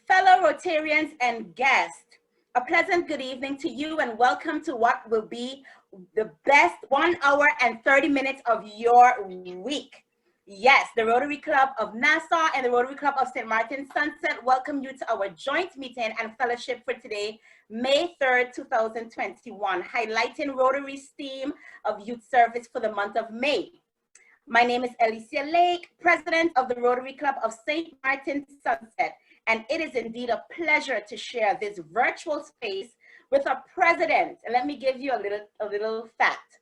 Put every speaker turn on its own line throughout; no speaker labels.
Fellow Rotarians and guests, a pleasant good evening to you and welcome to what will be the best 1 hour and 30 minutes of your week. Yes, the Rotary Club of Nassau and the Rotary Club of St. Martin's Sunset welcome you to our joint meeting and fellowship for today, May 3rd, 2021, highlighting Rotary's theme of youth service for the month of May. My name is Alicia Lake, President of the Rotary Club of St. Martin's Sunset, and it is indeed a pleasure to share this virtual space with a president. And let me give you a little fact.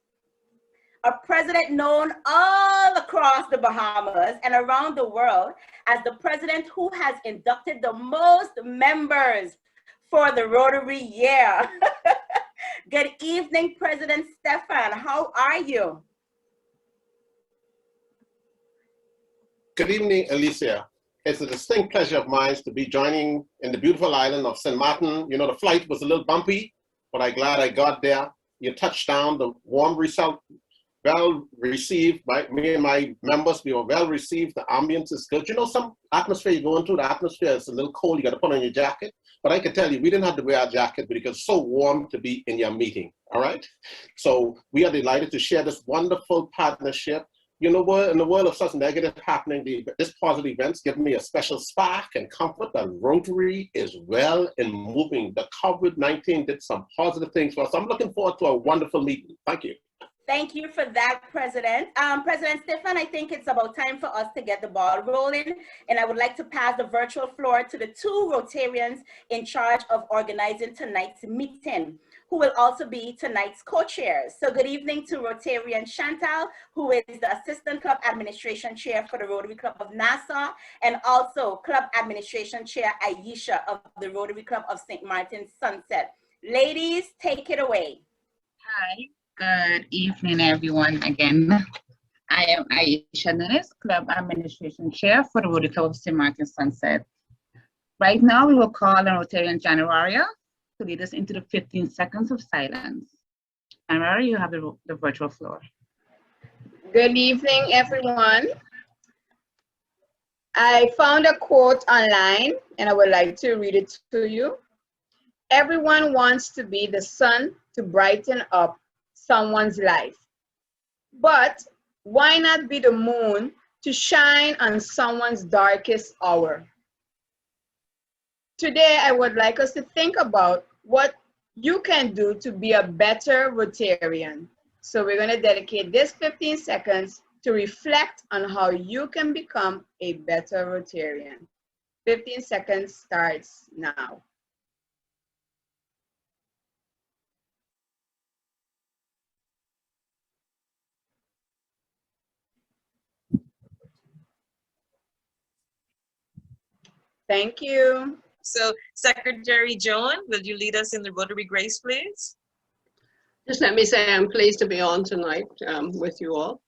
A president known all across the Bahamas and around the world as the president who has inducted the most members for the Rotary year. Good evening, President Stefan. How are you?
Good evening, Alicia. It's a distinct pleasure of mine to be joining in the beautiful island of St. Martin. You know, the flight was a little bumpy, but I'm glad I got there. You touched down, the warm result, well received by me and my members. We were well received. The ambience is good. You know, some atmosphere you go into, the atmosphere is a little cold. You got to put on your jacket. But I can tell you, we didn't have to wear a jacket because it's so warm to be in your meeting. All right. So we are delighted to share this wonderful partnership. You know, in the world of such negative happening, this positive events give me a special spark and comfort that Rotary is well and moving. The COVID-19 did some positive things for us. I'm looking forward to a wonderful meeting. Thank you.
Thank you for that, President. President Stefan, I think it's about time for us to get the ball rolling, and I would like to pass the virtual floor to the two Rotarians in charge of organizing tonight's meeting, who will also be tonight's co-chairs. So good evening to Rotarian Chantal, who is the Assistant Club Administration Chair for the Rotary Club of Nassau, and also Club Administration Chair Aisha of the Rotary Club of St. Martin's Sunset. Ladies, take it away.
Hi. Good evening, everyone. Again, I am Aisha Nunes, Club Administration Chair for the Rotary Club of St. Martin's Sunset. Right now, we will call on Rotarian Januaria to lead us into the 15 seconds of silence. Januaria, you have the virtual floor.
Good evening, everyone. I found a quote online, and I would like to read it to you. Everyone wants to be the sun to brighten up someone's life. But why not be the moon to shine on someone's darkest hour? Today, I would like us to think about what you can do to be a better Rotarian. So we're going to dedicate this 15 seconds to reflect on how you can become a better Rotarian. 15 seconds starts now. Thank you.
So, Secretary Joan, will you lead us in the Rotary Grace, please?
Just let me say I'm pleased to be on tonight with you all.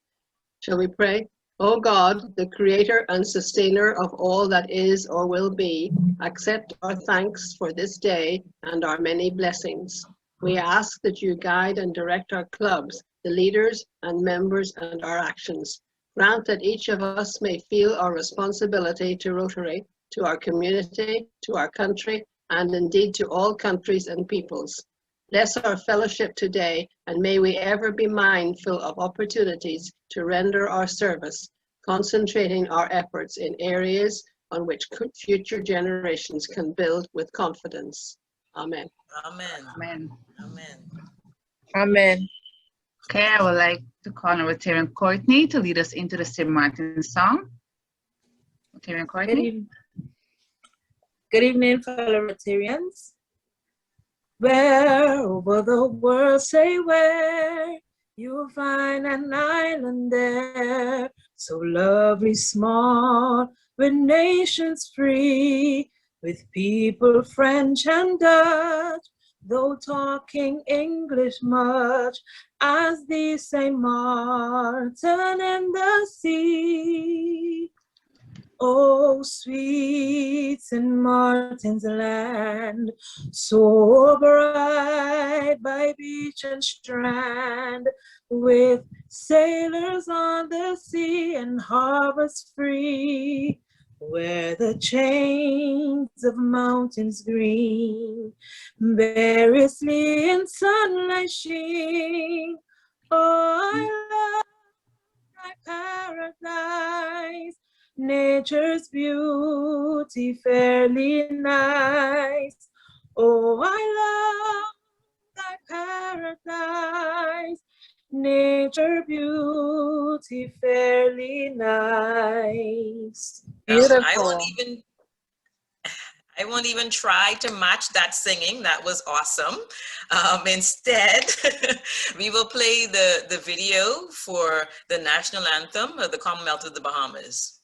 Shall we pray? Oh God, the creator and sustainer of all that is or will be, accept our thanks for this day and our many blessings. We ask that you guide and direct our clubs, the leaders and members, and our actions. Grant that each of us may feel our responsibility to Rotary, to our community, to our country, and indeed to all countries and peoples. Bless our fellowship today, and may we ever be mindful of opportunities to render our service, concentrating our efforts in areas on which future generations can build with confidence. Amen.
Amen.
Amen.
Amen.
Amen.
Okay, I would like to call on Rotarian Courtney to lead us into the St. Martin song. Rotarian Courtney.
Good evening, fellow Rotarians. Where will the world say where you'll find an island there, so lovely small, with nations free, with people French and Dutch, though talking English much, as the St. Martin in the sea. Oh, sweet St. Martin's land, so bright by beach and strand, with sailors on the sea and harbors free, where the chains of mountains green variously in sunlight sheen. Oh, I love thy paradise, nature's beauty fairly nice. Oh, I love thy paradise, nature beauty fairly nice.
Well,
Beautiful.
I won't even try to match that singing. That was awesome. Instead, we will play the video for the national anthem of the Commonwealth of the Bahamas.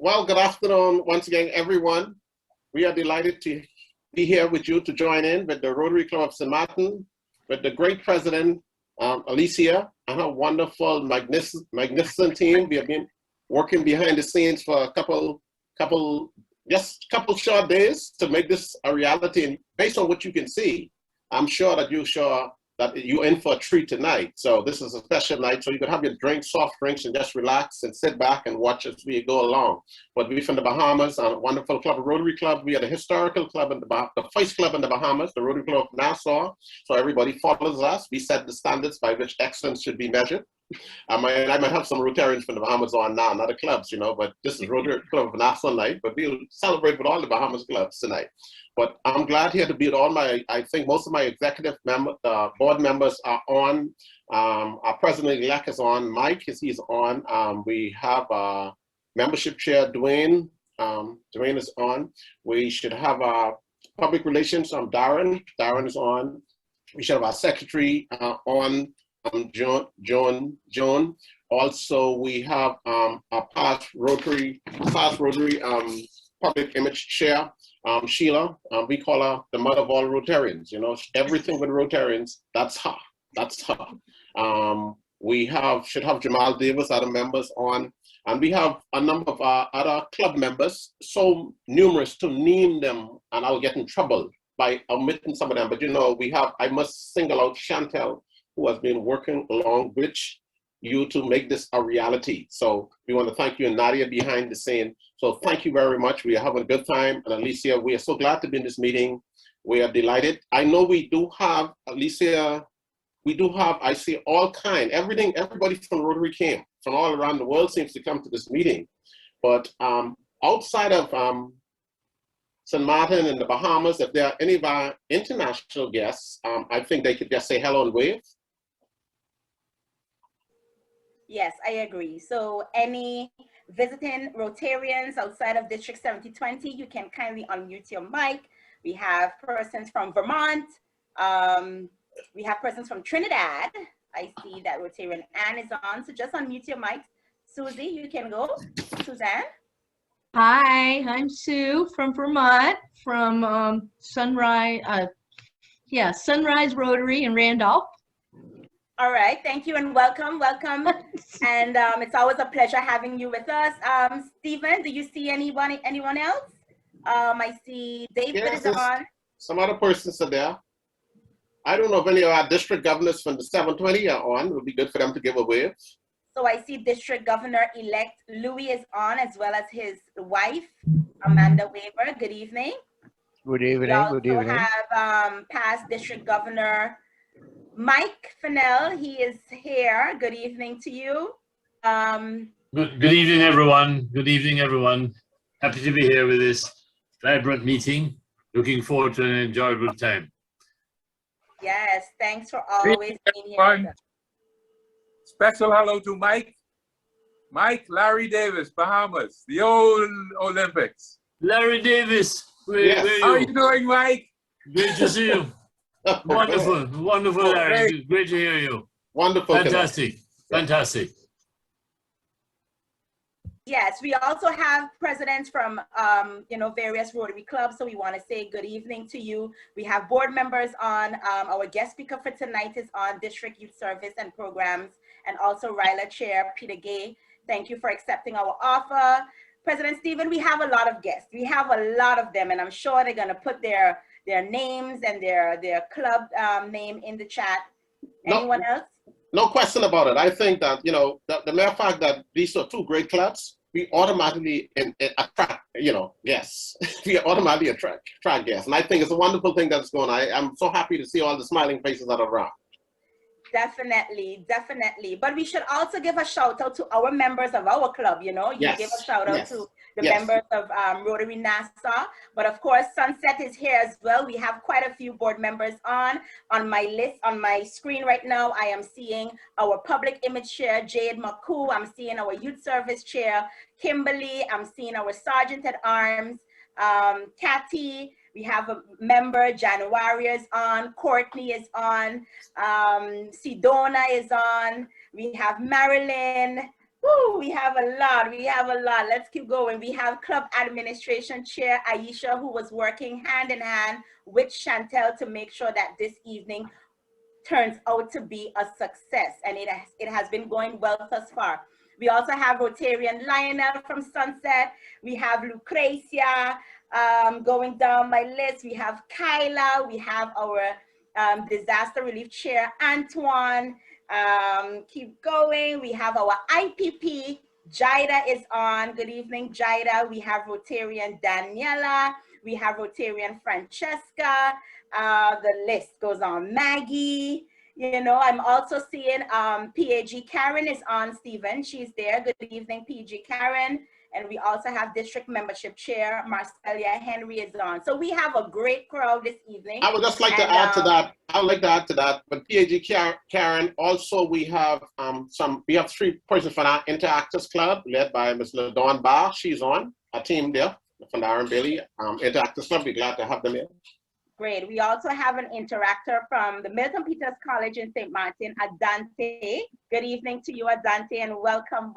Well, good afternoon once again, everyone. We are delighted to be here with you to join in with the Rotary Club of St. Martin, with the great president, Alicia, and her wonderful, magnificent team. We have been working behind the scenes for a couple short days to make this a reality. And based on what you can see, I'm sure that you're in for a treat tonight. So this is a special night, so you can have your drinks, soft drinks, and just relax and sit back and watch as we go along. But we're from the Bahamas, a wonderful club, a Rotary Club. We are the historical club in the first club in the Bahamas, the Rotary Club of Nassau. So everybody follows us. We set the standards by which excellence should be measured. I might have some Rotarians from the Bahamas on now, not the clubs, but this is Rotary Club of Nassau night, but we'll celebrate with all the Bahamas clubs tonight. But I'm glad here to be with all I think most of my executive board members are on. Our president-elect is on. Mike, he's on. We have membership chair, Dwayne. Dwayne is on. We should have our public relations, Darren. Darren is on. We should have our secretary on, Joan. Also, we have our past Rotary public image chair, Sheila. We call her the mother of all Rotarians. Everything with Rotarians, that's her. That's her. We should have Jamal Davis, other members on, and we have a number of our other club members, so numerous to name them, and I'll get in trouble by omitting some of them. But I must single out Chantel, who has been working along with you to make this a reality. So we want to thank you, and Nadia behind the scene. So thank you very much. We are having a good time. And Alicia, we are so glad to be in this meeting. We are delighted. I know we do have, Alicia, I see all kind, everybody from Rotary came, from all around the world seems to come to this meeting. But outside of St. Martin and the Bahamas, if there are any of our international guests, I think they could just say hello and wave.
Yes, I agree. So any visiting Rotarians outside of District 7020, you can kindly unmute your mic. We have persons from Vermont. We have persons from Trinidad. I see that Rotarian Anne is on, so just unmute your mic. Susie, you can go. Suzanne.
Hi, I'm Sue from Vermont, from Sunrise Rotary in Randolph.
All right, thank you and welcome. And it's always a pleasure having you with us. Stephen, do you see anyone else? I see David
Yes,
is
there's
on.
some other persons are there. I don't know if any of our district governors from the 720 are on. It would be good for them to give a wave.
So I see District Governor-elect Louis is on, as well as his wife, Amanda Weber. Good evening.
Good
We
evening.
also
Good evening.
have past District Governor Mike Fennell. He is here. Good evening to you.
Good evening, everyone. Good evening, everyone. Happy to be here with this vibrant meeting. Looking forward to an enjoyable time.
Yes, thanks for always being here with us.
Special hello to Mike. Larry Davis, Bahamas, the old Olympics.
Larry Davis,
Yes.
How are you doing, Mike?
Great to see you. Wonderful, wonderful, Larry. Great to hear you.
Wonderful.
Fantastic, fantastic.
Yes, we also have presidents from, various Rotary clubs. So we want to say good evening to you. We have board members on. Our guest speaker for tonight is on District Youth Service and Programs, and also RILA Chair Peter Gay. Thank you for accepting our offer. President Stephen, we have a lot of guests. We have a lot of them, and I'm sure they're going to put their names and their club name in the chat. Anyone else?
No question about it. I think that, the mere fact that these are two great clubs, we automatically attract, guests. We automatically attract guests. And I think it's a wonderful thing that's going on. I'm so happy to see all the smiling faces that are around.
Definitely. But we should also give a shout out to our members of our club, You give a shout out to the members of Rotary Nassau. But of course, Sunset is here as well. We have quite a few board members on my list. On my screen right now, I am seeing our public image chair, Jade Maku. I'm seeing our youth service chair, Kimberly. I'm seeing our sergeant at arms, Kathy. We have a member, January is on, Courtney is on, Sidona is on, we have Marilyn. Woo, we have a lot. Let's keep going. We have Club Administration Chair Aisha, who was working hand in hand with Chantel to make sure that this evening turns out to be a success, and it has been going well thus far. We also have Rotarian Lionel from Sunset. We have Lucrecia. Going down my list, we have Kyla. We have our disaster relief chair, Antoine. Keep going. We have our IPP. Jida is on. Good evening, Jida. We have Rotarian Daniela. We have Rotarian Francesca. The list goes on. Maggie. I'm also seeing PAG Karen is on, Stephen. She's there. Good evening, PG Karen. And we also have District Membership Chair Marcelia Henry is on. So we have a great crowd this evening.
I would just like to add to that. I would like to add to that. But PAG Karen, also we have three persons from our Interactors Club led by Ms. LaDawn Barr. She's on our team there from the Aaron Bailey Interactors Club. We're glad to have them here.
Great. We also have an interactor from the Milton Peters College in St. Martin, Adante. Good evening to you, Adante, and welcome.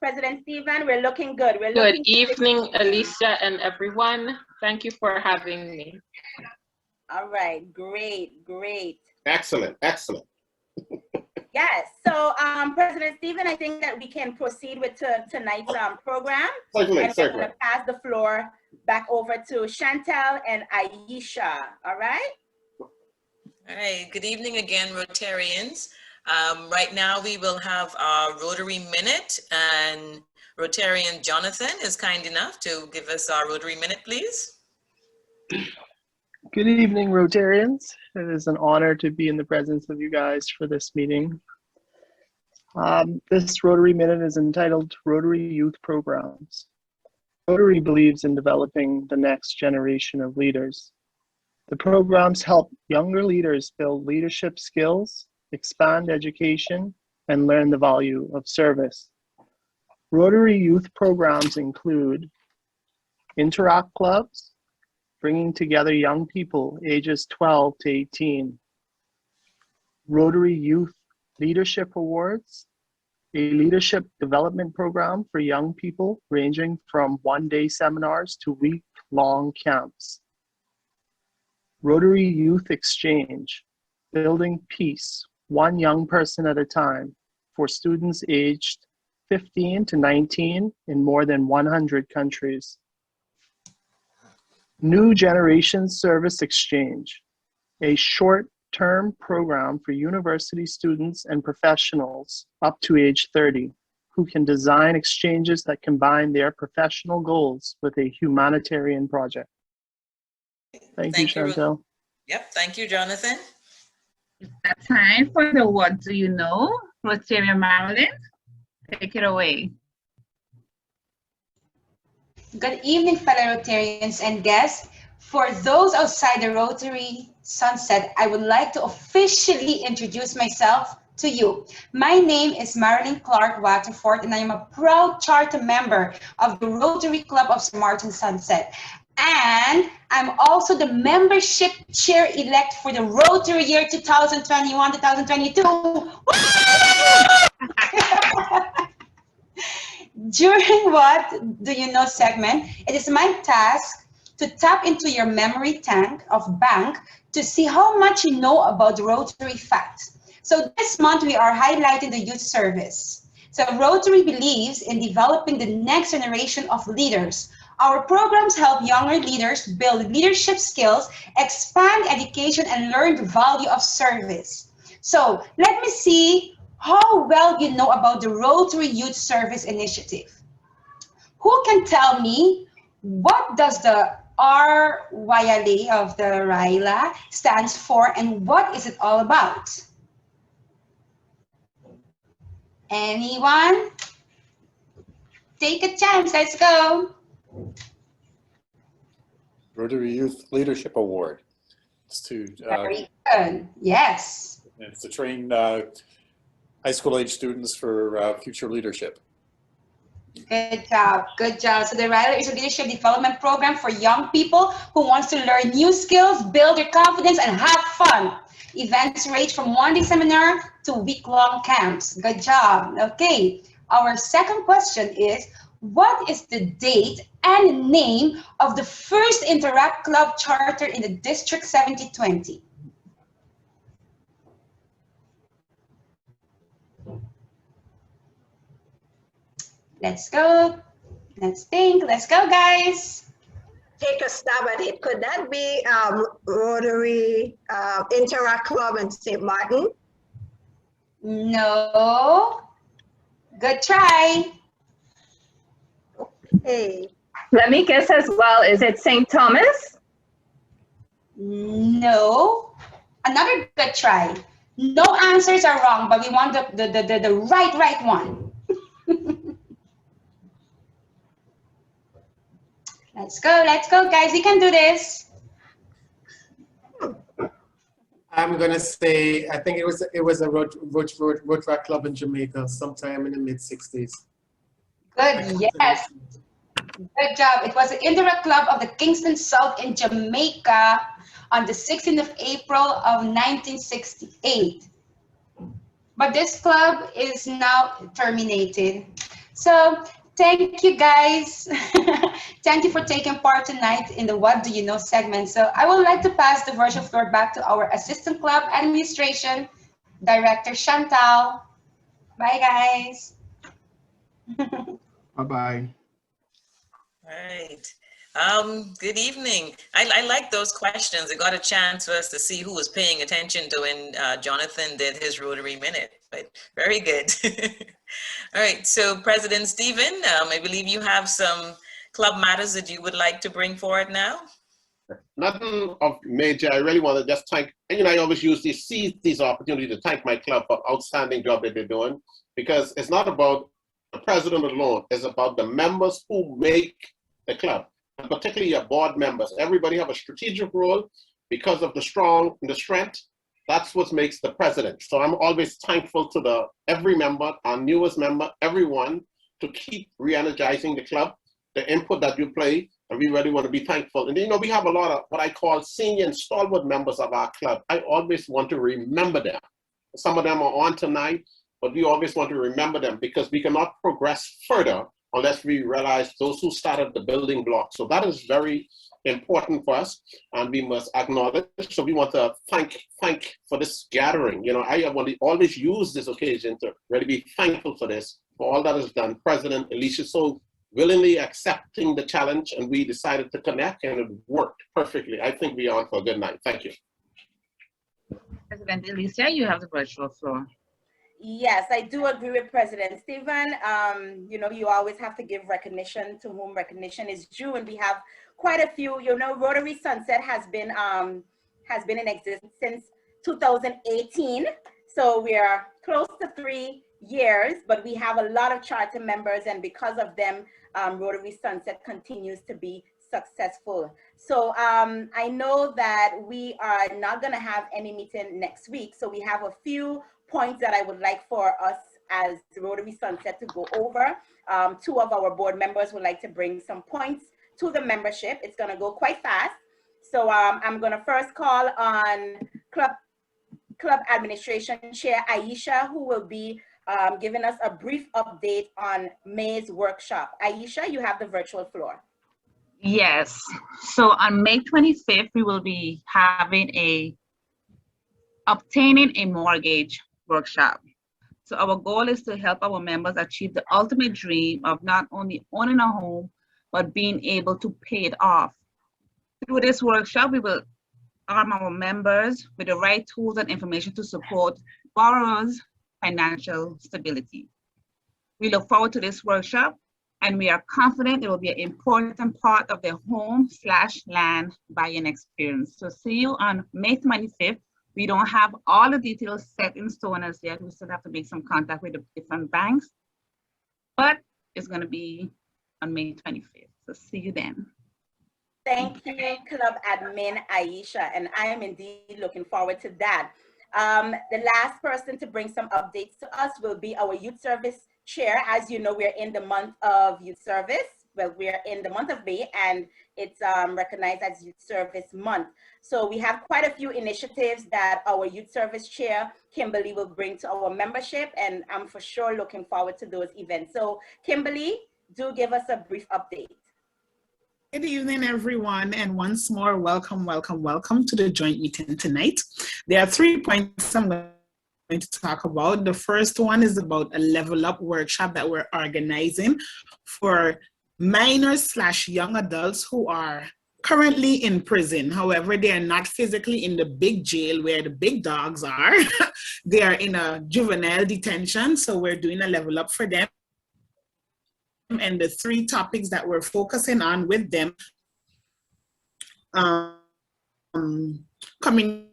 President Stephen, we're looking good.
Good evening, Alicia and everyone. Thank you for having me.
All right, great.
Excellent.
Yes, so President Stephen, I think that we can proceed with tonight's program.
Certainly.
And we're going to pass the floor back over to Chantel and Aisha, all right?
All right, good evening again, Rotarians. Right now we will have our Rotary Minute, and Rotarian Jonathan is kind enough to give us our Rotary Minute, please.
Good evening, Rotarians. It is an honor to be in the presence of you guys for this meeting. This Rotary Minute is entitled Rotary Youth Programs. Rotary believes in developing the next generation of leaders. The programs help younger leaders build leadership skills, expand education, and learn the value of service. Rotary youth programs include Interact Clubs, bringing together young people ages 12 to 18. Rotary Youth Leadership Awards, a leadership development program for young people ranging from one-day seminars to week-long camps. Rotary Youth Exchange, building peace one young person at a time, for students aged 15 to 19 in more than 100 countries. New Generation Service Exchange, a short-term program for university students and professionals up to age 30 who can design exchanges that combine their professional goals with a humanitarian project. Thank you, Chantel.
Yep, thank you, Jonathan.
It's that time for the What Do You Know? Rotary Maryland, take it away.
Good evening, fellow Rotarians and guests. For those outside the Rotary Sunset, I would like to officially introduce myself to you. My name is Marilyn Clark Waterford, and I am a proud charter member of the Rotary Club of St. Martin Sunset. And I'm also the membership chair-elect for the Rotary year 2021-2022. During What Do You Know segment, it is my task to tap into your memory tank of bank to see how much you know about the Rotary facts. So this month we are highlighting the youth service. So Rotary believes in developing the next generation of leaders. Our programs help younger leaders build leadership skills, expand education, and learn the value of service. So let me see how well you know about the Rotary Youth Service Initiative. Who can tell me what does the RYLA of the RYLA stands for and what is it all about? Anyone? Take a chance, let's go.
Rotary Youth Leadership Award. It's to
Very good. Yes.
it's to train high school age students for future leadership.
Good job, good job. So the RYLA is a leadership development program for young people who wants to learn new skills, build their confidence, and have fun. Events range from one-day seminar to week-long camps. Good job. Okay, our second question is, what is the date and name of the first Interact Club charter in the District 7020? Let's go. Let's think. Let's go, guys.
Take a stab at it. Could that be Rotary Interact Club in St. Martin?
No. Good try.
Hey.
Let me guess as well. Is it St. Thomas?
No. Another good try. No answers are wrong, but we want the right one. Let's go, guys. We can do this.
I'm gonna say I think it was a Rotary Club in Jamaica sometime in the mid-60s.
Good, yes. Good job. It was the Interact Club of the Kingston South in Jamaica on the 16th of April of 1968. But this club is now terminated. So thank you, guys. Thank you for taking part tonight in the What Do You Know segment. So I would like to pass the virtual floor back to our Assistant Club Administration Director, Chantal. Bye, guys.
Bye-bye.
All right. Good evening. I like those questions. It got a chance for us to see who was paying attention to when Jonathan did his Rotary Minute, but very good. All right, so President Stephen, I believe you have some club matters that you would like to bring forward now.
Nothing of major. I really want to just thank, I always seize these opportunities to thank my club for outstanding job that they're doing, because it's not about the president alone. It's about the members who make the club, and particularly your board members. Everybody have a strategic role because of the strength. That's what makes the president. So I'm always thankful to every member, our newest member, everyone, to keep re-energizing the club, the input that you play, and we really want to be thankful. And we have a lot of what I call senior and stalwart members of our club. I always want to remember them. Some of them are on tonight, but we always want to remember them because we cannot progress further unless we realize those who started the building blocks. So that is very important for us, and we must acknowledge. So we want to thank for this gathering. You know, I want to always use this occasion to really be thankful for this, for all that is done. President Alicia so willingly accepting the challenge, and we decided to connect, and it worked perfectly. I think we are on for a good night. Thank you.
President Alicia, you have the virtual floor.
Yes, I do agree with President Stephen. You know, you always have to give recognition to whom recognition is due, and we have quite a few. You know, Rotary Sunset has been in existence since 2018, so we are close to 3 years, but we have a lot of charter members, and because of them, Rotary Sunset continues to be successful. So I know that we are not going to have any meeting next week, so we have a few points that I would like for us as Rotary Sunset to go over. 2 of our board members would like to bring some points to the membership. It's going to go quite fast. So I'm going to first call on Club Administration Chair Aisha, who will be giving us a brief update on May's workshop. Aisha, you have the virtual floor.
Yes. So on May 25th, we will be having obtaining a mortgage workshop. So our goal is to help our members achieve the ultimate dream of not only owning a home, but being able to pay it off. Through this workshop, we will arm our members with the right tools and information to support borrowers' financial stability. We look forward to this workshop, and we are confident it will be an important part of their home/land buying experience. So see you on May 25th. We don't have all the details set in stone as yet. We still have to make some contact with the different banks, but it's going to be on May 25th. So see you then.
Thank you, Club Admin Aisha, and I am indeed looking forward to that. The last person to bring some updates to us will be our Youth Service Chair. As you know, we're in the month of Youth Service. Well, we're in the month of May, and it's recognized as Youth Service Month. So we have quite a few initiatives that our Youth Service Chair, Kimberly, will bring to our membership, and I'm for sure looking forward to those events. So Kimberly, do give us a brief update.
Good evening, everyone, and once more, welcome to the joint meeting tonight. There are 3 points I'm going to talk about. The first one is about a level up workshop that we're organizing for minors/young adults who are currently in prison. However, they are not physically in the big jail where the big dogs are. They are in a juvenile detention, so we're doing a level up for them. And the 3 topics that we're focusing on with them, communications,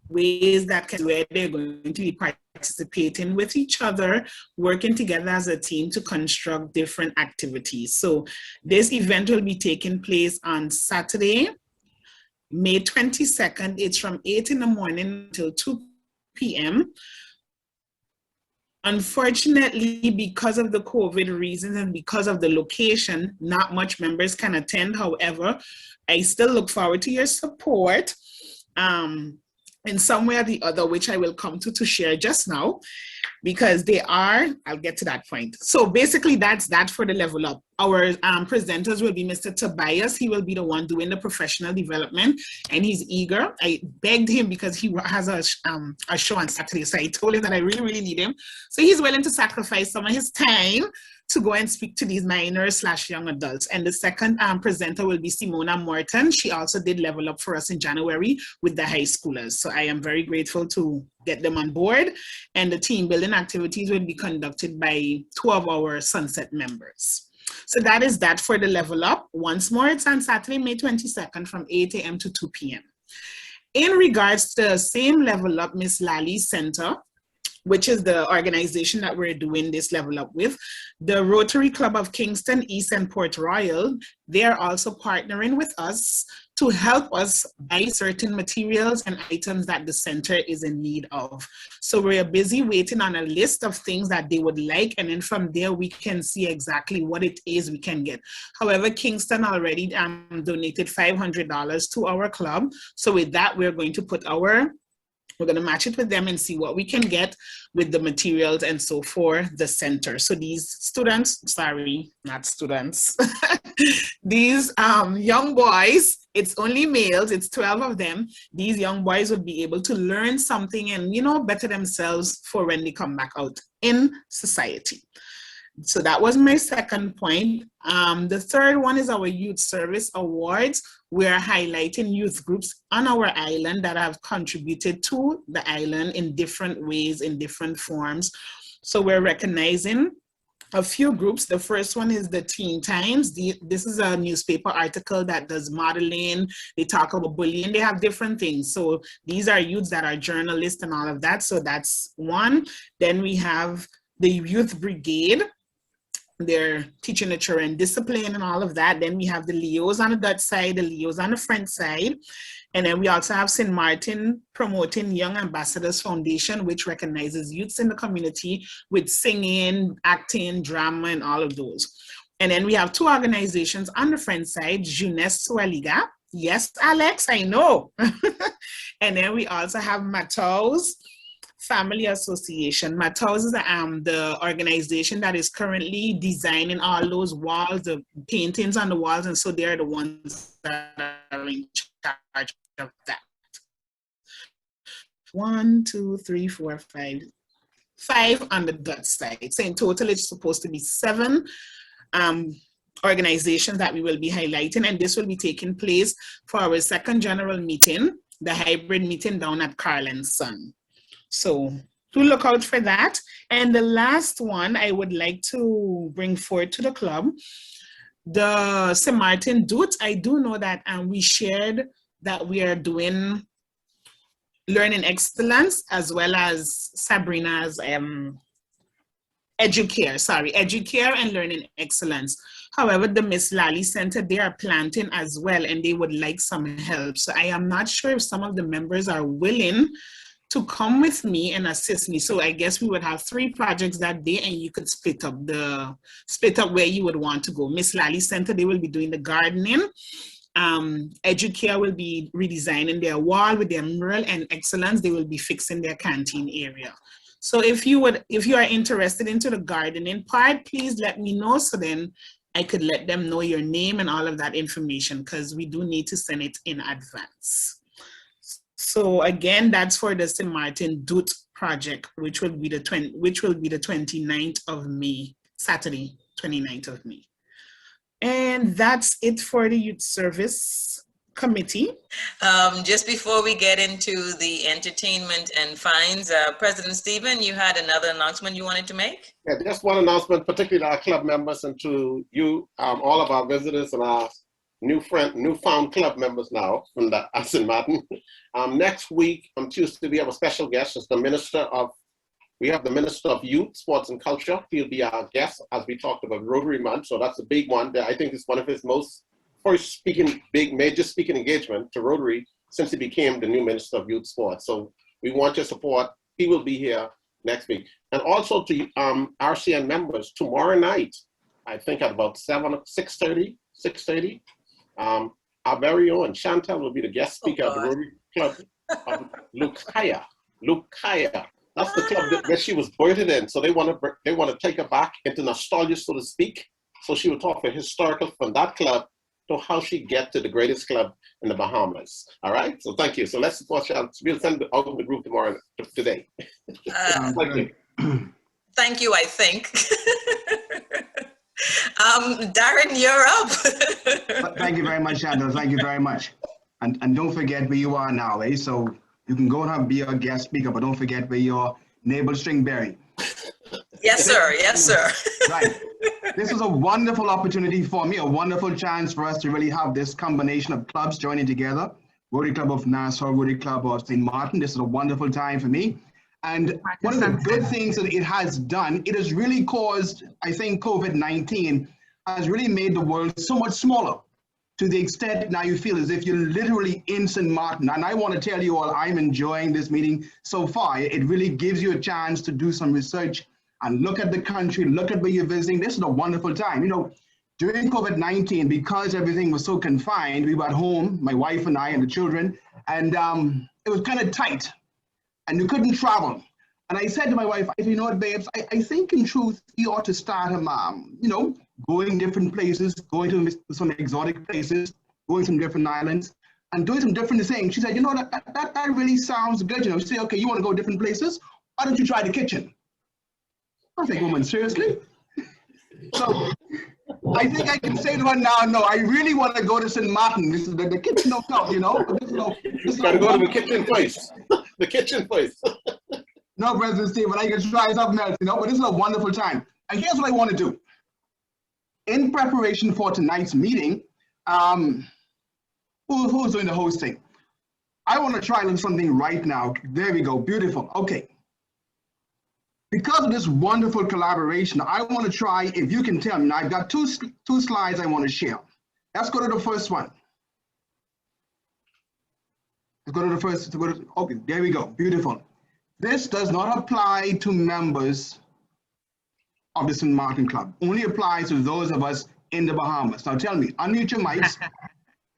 ways that where they're going to be participating with each other, working together as a team to construct different activities. So this event will be taking place on Saturday, May 22nd. It's from 8 in the morning till 2 p.m. Unfortunately, because of the COVID reasons and because of the location, not much members can attend. However, I still look forward to your support in some way or the other, which I will come to share just now, because I'll get to that point. So basically that's that for the level up. Our presenters will be Mr. Tobias. He will be the one doing the professional development, and he's eager. I begged him because he has a show on Saturday, so I told him that I really, really need him. So he's willing to sacrifice some of his time to go and speak to these minors/young adults. And the second presenter will be Simona Morton. She also did level up for us in January with the high schoolers. So I am very grateful to get them on board. And the team building activities will be conducted by 2 of our Sunset members. So that is that for the level up. Once more, it's on Saturday, May 22nd from 8 a.m. to 2 p.m. In regards to the same level up, Miss Lally Center, which is the organization that we're doing this level up with, the Rotary Club of Kingston, East and Port Royal, they're also partnering with us to help us buy certain materials and items that the center is in need of. So we're busy waiting on a list of things that they would like, and then from there we can see exactly what it is we can get. However, Kingston already donated $500 to our club. So with that, we're going to put our We're going to match it with them and see what we can get with the materials and so for the center. So these students, sorry, not students, these young boys, it's only males, it's 12 of them. These young boys would be able to learn something and, you know, better themselves for when they come back out in society. So that was my second point. The third one is our Youth Service Awards. We're highlighting youth groups on our island that have contributed to the island in different ways, in different forms. So we're recognizing a few groups. The first one is the Teen Times. This is a newspaper article that does modeling. They talk about bullying. They have different things. So these are youths that are journalists and all of that. So that's one. Then we have the Youth Brigade. They're teaching the children discipline and all of that. Then we have the Leos on the Dutch side, the Leos on the French side. And then we also have St. Martin promoting Young Ambassadors Foundation, which recognizes youths in the community with singing, acting, drama, and all of those. And then we have two organizations on the French side, Jeunesse Sualiga. Yes, Alex, I know. And then we also have Nassau's Family Association. Nassau is the organization that is currently designing all those walls, the paintings on the walls, and so they're the ones that are in charge of that. 1, 2, 3, 4, 5. 5 on the Dutch side. So in total, it's supposed to be 7 organizations that we will be highlighting, and this will be taking place for our second general meeting, the hybrid meeting down at Carl and Son. So to look out for that. And the last one I would like to bring forward to the club, the St. Martin Doot. I do know that we shared that we are doing learning excellence as well as Sabrina's Educare and learning excellence. However, the Miss Lally Center, they are planting as well and they would like some help. So I am not sure if some of the members are willing to come with me and assist me. So I guess we would have 3 projects that day and you could split up where you would want to go. Miss Lally Center, they will be doing the gardening. Educare will be redesigning their wall with their mural, and Excellence, they will be fixing their canteen area. So if you are interested into the gardening part, please let me know so then I could let them know your name and all of that information, because we do need to send it in advance. So again, that's for the St. Martin Doot project, which will be the 29th of May, Saturday, 29th of May. And that's it for the Youth Service Committee.
Just before we get into the entertainment and fines, President Stephen, you had another announcement you wanted to make?
Yeah, just one announcement, particularly to our club members and to you, all of our visitors and our newfound club members now from the St. Martin. Next week on Tuesday, we have a special guest. It's the Minister of Youth, Sports and Culture. He'll be our guest as we talked about Rotary Month. So that's a big one. I think it's one of his first major speaking engagement to Rotary since he became the new Minister of Youth Sports. So we want your support. He will be here next week. And also to RCN members, tomorrow night, I think at about 6:30, our very own Chantal will be the guest speaker at the Rotary Club of Lukaya. That's the club that she was birthed in. So they want to take her back into nostalgia, so to speak. So she will talk for historical from that club to how she get to the greatest club in the Bahamas. All right. So thank you. So let's support Chantal. We'll send it out in the group today. Thank you.
Thank you. I think. Darren, you're up.
Thank you very much, Chantal. Thank you very much. And don't forget where you are now, eh? So you can go and be a guest speaker, but don't forget where your navel string berry.
Yes, sir. Yes, sir.
Right. This is a wonderful opportunity for me, a wonderful chance for us to really have this combination of clubs joining together. Rotary Club of Nassau, Rotary Club of St. Martin. This is a wonderful time for me. And one of the good things that it has done, it has really caused, I think COVID-19 has really made the world so much smaller, to the extent now you feel as if you're literally in St. Martin. And I want to tell you all, I'm enjoying this meeting so far. It really gives you a chance to do some research and look at the country, look at where you're visiting. This is a wonderful time. You know, during COVID-19, because everything was so confined, we were at home, my wife and I and the children, and it was kind of tight. and you couldn't travel. And I said to my wife, I said, you know what, babes, I think in truth, we ought to start you know, going different places, going to some exotic places, going to some different islands, and doing some different things. She said, you know, that really sounds good. You know, she said, okay, you want to go different places? Why don't you try the kitchen? I was like, woman, seriously? So I think I can say to her now, no, I really want to go to St. Martin. This is the kitchen don't count, you know?
You gotta go to the kitchen first. The kitchen first.
No, President Steve, but I can try something else, you know, but this is a wonderful time. And here's what I want to do. In preparation for tonight's meeting, who's doing the hosting? I want to try something right now. There we go, beautiful, okay. Because of this wonderful collaboration, I want to try, if you can tell me, now I've got two slides I want to share. Let's go to the first one. Let's go to the first, okay, there we go, beautiful. This does not apply to members of the St. Martin Club. Only applies to those of us in the Bahamas. Now tell me, unmute your mics.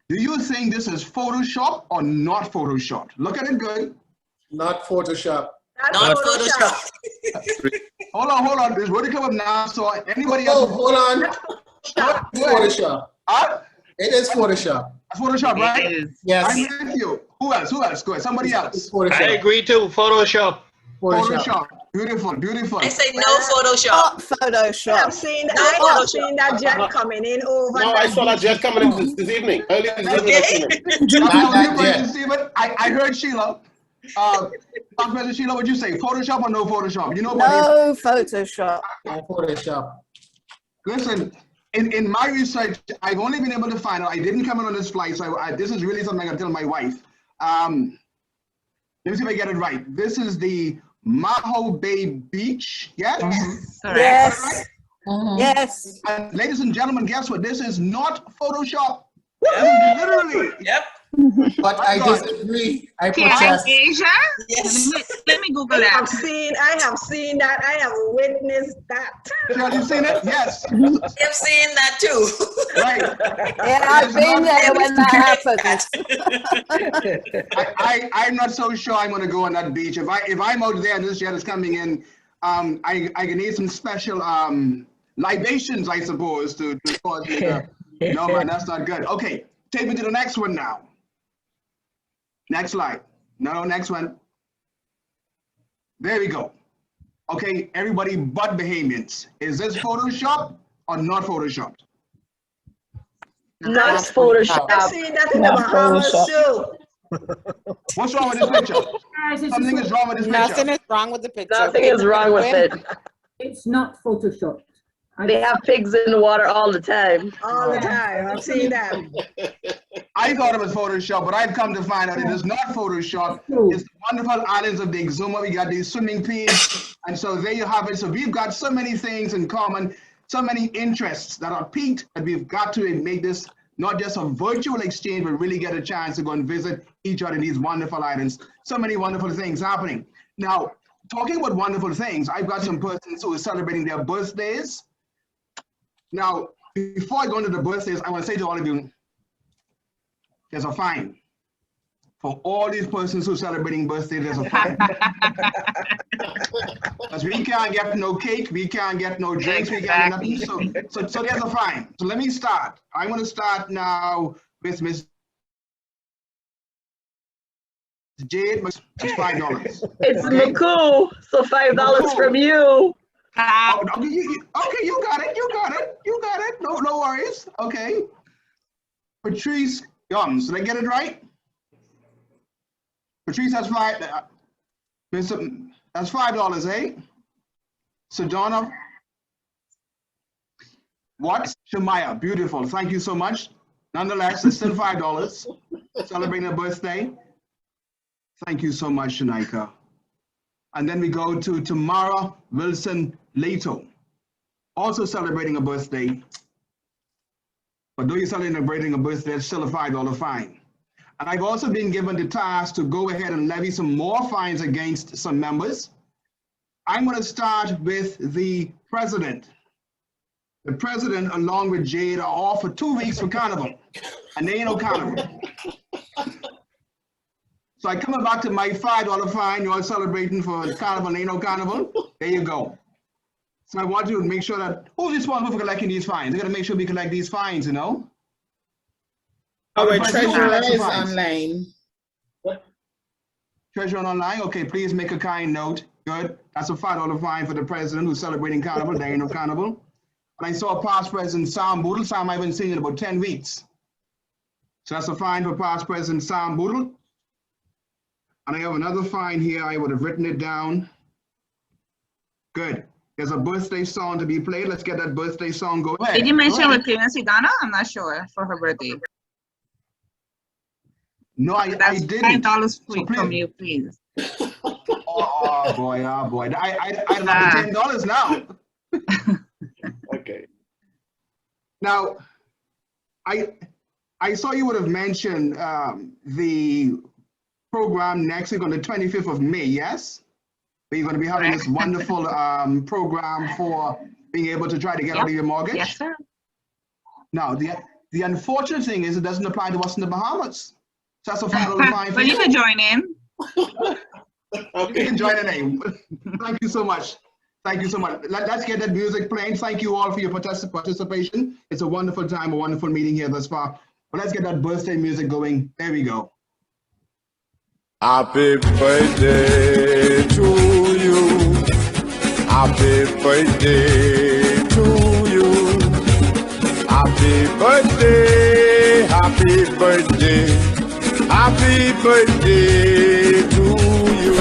Do you think this is Photoshop or not Photoshop? Look at it good.
Not Photoshop.
Not Photoshop.
Hold on. There's Rotary Club of Nassau. Anybody else?
Oh, hold on. Not Photoshop.
Huh?
It is Photoshop.
That's Photoshop, right?
It is. Yes.
I'm with you. Who else? Go ahead. Somebody else.
I agree too. Photoshop.
Photoshop. Beautiful.
I say no Photoshop.
Photoshop. I've seen that jet coming in over.
No, I saw that jet coming in this evening. Early this evening.
I heard Sheila. Professor Sheila, what'd you say? Photoshop or no Photoshop? You know what?
No Photoshop.
No Photoshop.
Listen, in my research, I've only been able to find out. I didn't come in on this flight, so this is really something I gotta tell my wife. Let me see if I get it right. This is the Maho Bay Beach. Yes?
Yes.
Right?
Yes.
And ladies and gentlemen, guess what? This is not Photoshop. Literally.
Yep.
But I disagree. I protest.
Asia?
Yes.
Let me Google that.
I have seen that. I have witnessed that.
Have you seen it? Yes.
I've seen that too.
Right.
Yeah, I've been there when that happens.
I'm not so sure I'm going to go on that beach. If I'm out there and this jet is coming in, I can need some special libations, I suppose, to cause me to. No, man, that's not good. Okay, take me to the next one now. Next slide. No, next one. There we go. Okay, everybody but Bahamians. Is this Photoshop or not Photoshop?
Not Photoshop. I've seen that in the Bahamas too.
What's wrong with this picture? Something is wrong with this picture.
Nothing is wrong with the picture.
Nothing is wrong with it.
It's not Photoshop.
They have pigs in the water all the time.
All the time. I've seen that.
I thought it was Photoshop, but I've come to find out it is not Photoshop. It's the wonderful islands of the Exuma. We got these swimming pools, and so there you have it. So we've got so many things in common, so many interests that are piqued that we've got to make this not just a virtual exchange, but really get a chance to go and visit each other in these wonderful islands. So many wonderful things happening. Now, talking about wonderful things, I've got some persons who are celebrating their birthdays. Now, before I go into the birthdays, I want to say to all of you, there's a fine. For all these persons who are celebrating birthdays, there's a fine. Because we can't get no cake, we can't get no drinks, we can't get nothing. So there's a fine. So let me start. I'm going to start now with Miss Jade. It's $5.
It's McCoo, so $5 from you.
Okay, you got it. No worries. Okay. Patrice Gums, did I get it right? Patrice has that's $5, eh? Sedona. What? Shemaya, beautiful. Thank you so much. Nonetheless, it's still $5. Celebrating a birthday. Thank you so much, Shanika. And then we go to Tamara Wilson Lato, also celebrating a birthday. But though you're celebrating a birthday, it's still a $5 fine. And I've also been given the task to go ahead and levy some more fines against some members. I'm going to start with the president. The president, along with Jade, are off for 2 weeks for Carnival. And they ain't no Carnival. So I coming back to my $5 fine. You all celebrating for Carnival, ain't no Carnival. There you go. So I want you to make sure that, who's responsible for collecting these fines? I gotta make sure we collect these fines, you know?
Our treasurer is online.
Treasurer online, okay, please make a kind note. Good, that's a $5 fine for the president who's celebrating Carnival, there ain't no Carnival. And I saw past President Sam Boodle. Sam I haven't seen in about 10 weeks. So that's a fine for past President Sam Boodle. And I have another fine here. I would have written it down. Good. There's a birthday song to be played. Let's get that birthday song going.
Did you mention with Clearance Donna? I'm not sure for her birthday.
No, I didn't.
$5 from you, please.
Oh boy. I'd love the $10 now.
Okay.
Now, I saw you would have mentioned the program next week on the 25th of May, yes? You're going to be having this wonderful program for being able to try to get out of your mortgage?
Yes, sir.
Now, the unfortunate thing is it doesn't apply to us in the Bahamas. So that's a $5 fine for
But you can join in.
Okay. You can join in. Thank you so much. Thank you so much. Let's get that music playing. Thank you all for your participation. It's a wonderful time, a wonderful meeting here thus far. But let's get that birthday music going. There we go.
Happy birthday to you. Happy birthday to you. Happy birthday, happy birthday, happy birthday to you.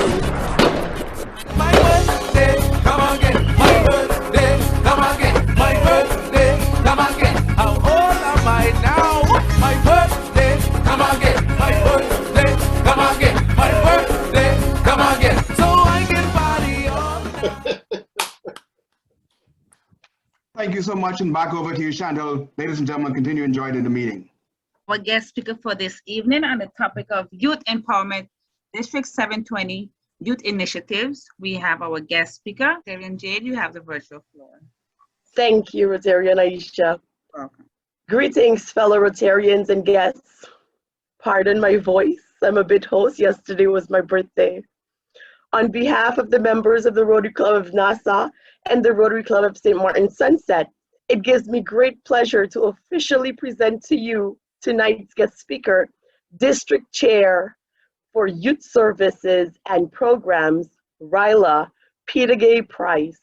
My birthday, come again. My birthday, come again. My birthday, come again. How old am I now? My birthday, come again. My birthday, come again. My birthday, come again. So I can party on.
Thank you so much, and back over to you, Chantal. Ladies and gentlemen, continue enjoying the meeting.
Our guest speaker for this evening on the topic of youth empowerment, District 720 youth initiatives. We have our guest speaker, Rotarian Jade. You have the virtual floor.
Thank you, Rotarian Aisha.
Welcome.
Greetings, fellow Rotarians and guests. Pardon my voice. I'm a bit hoarse. Yesterday was my birthday. On behalf of the members of the Rotary Club of Nassau and the Rotary Club of St. Martin Sunset, it gives me great pleasure to officially present to you tonight's guest speaker, District Chair for Youth Services and Programs, RILA, Peter Gay Price.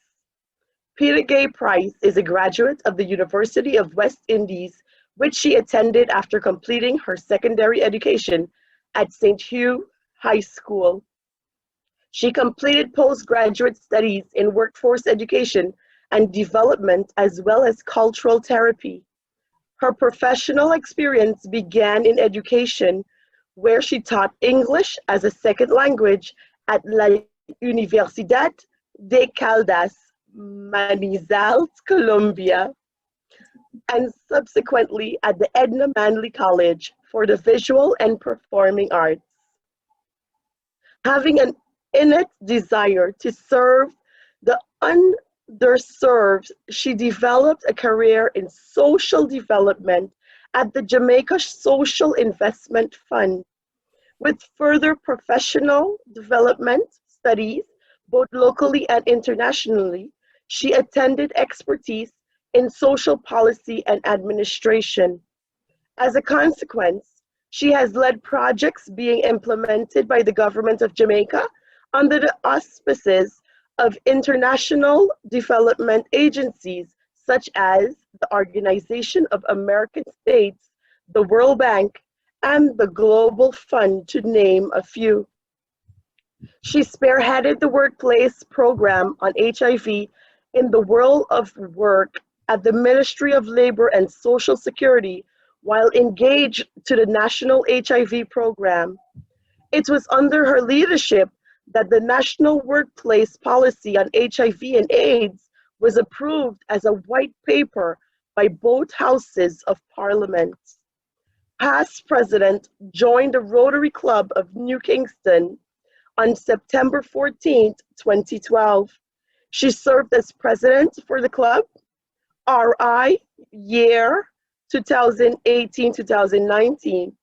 Peter Gay Price is a graduate of the University of West Indies, which she attended after completing her secondary education at St. Hugh High School. She completed postgraduate studies in workforce education and development, as well as cultural therapy. Her professional experience began in education, where she taught English as a second language at La Universidad de Caldas, Manizales, Colombia, and subsequently at the Edna Manley College for the Visual and Performing Arts. Having an innate desire to serve the underserved, she developed a career in social development at the Jamaica Social Investment Fund. With further professional development studies, both locally and internationally, she attended expertise in social policy and administration. As a consequence, she has led projects being implemented by the government of Jamaica under the auspices of international development agencies such as the Organization of American States, the World Bank, and the Global Fund, to name a few. She spearheaded the workplace program on HIV in the world of work at the Ministry of Labor and Social Security while engaged to the National HIV Program. It was under her leadership that the National Workplace Policy on HIV and AIDS was approved as a white paper by both houses of Parliament. Past president joined the Rotary Club of New Kingston on September 14, 2012. She served as president for the club, RI, year 2018-2019.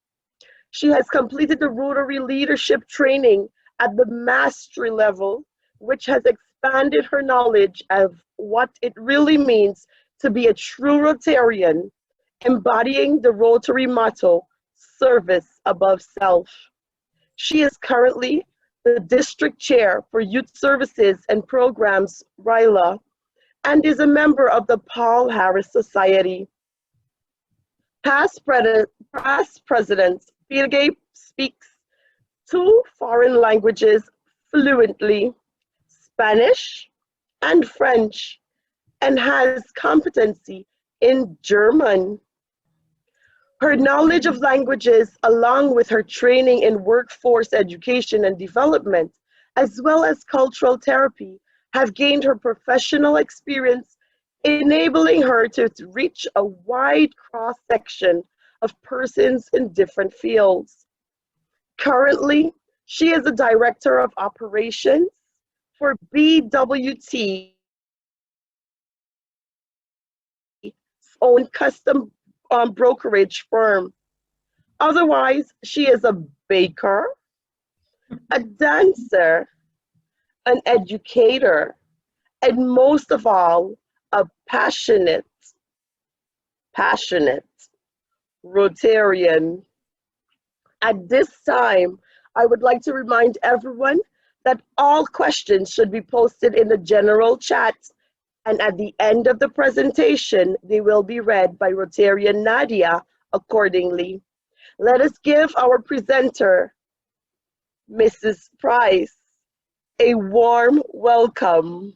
She has completed the Rotary leadership training at the mastery level, which has expanded her knowledge of what it really means to be a true Rotarian, embodying the Rotary motto, service above self. She is currently the district chair for Youth Services and Programs, RILA, and is a member of the Paul Harris Society. Past President Fieldgate speaks 2 foreign languages fluently, Spanish and French, and has competency in German. Her knowledge of languages, along with her training in workforce education and development, as well as cultural therapy, have gained her professional experience, enabling her to reach a wide cross-section of persons in different fields. Currently, she is the Director of Operations for BWT, own custom brokerage firm. Otherwise, she is a baker, a dancer, an educator, and most of all, a passionate Rotarian. At this time, I would like to remind everyone that all questions should be posted in the general chat, and at the end of the presentation, they will be read by Rotarian Nadia accordingly. Let us give our presenter, Mrs. Price, a warm welcome.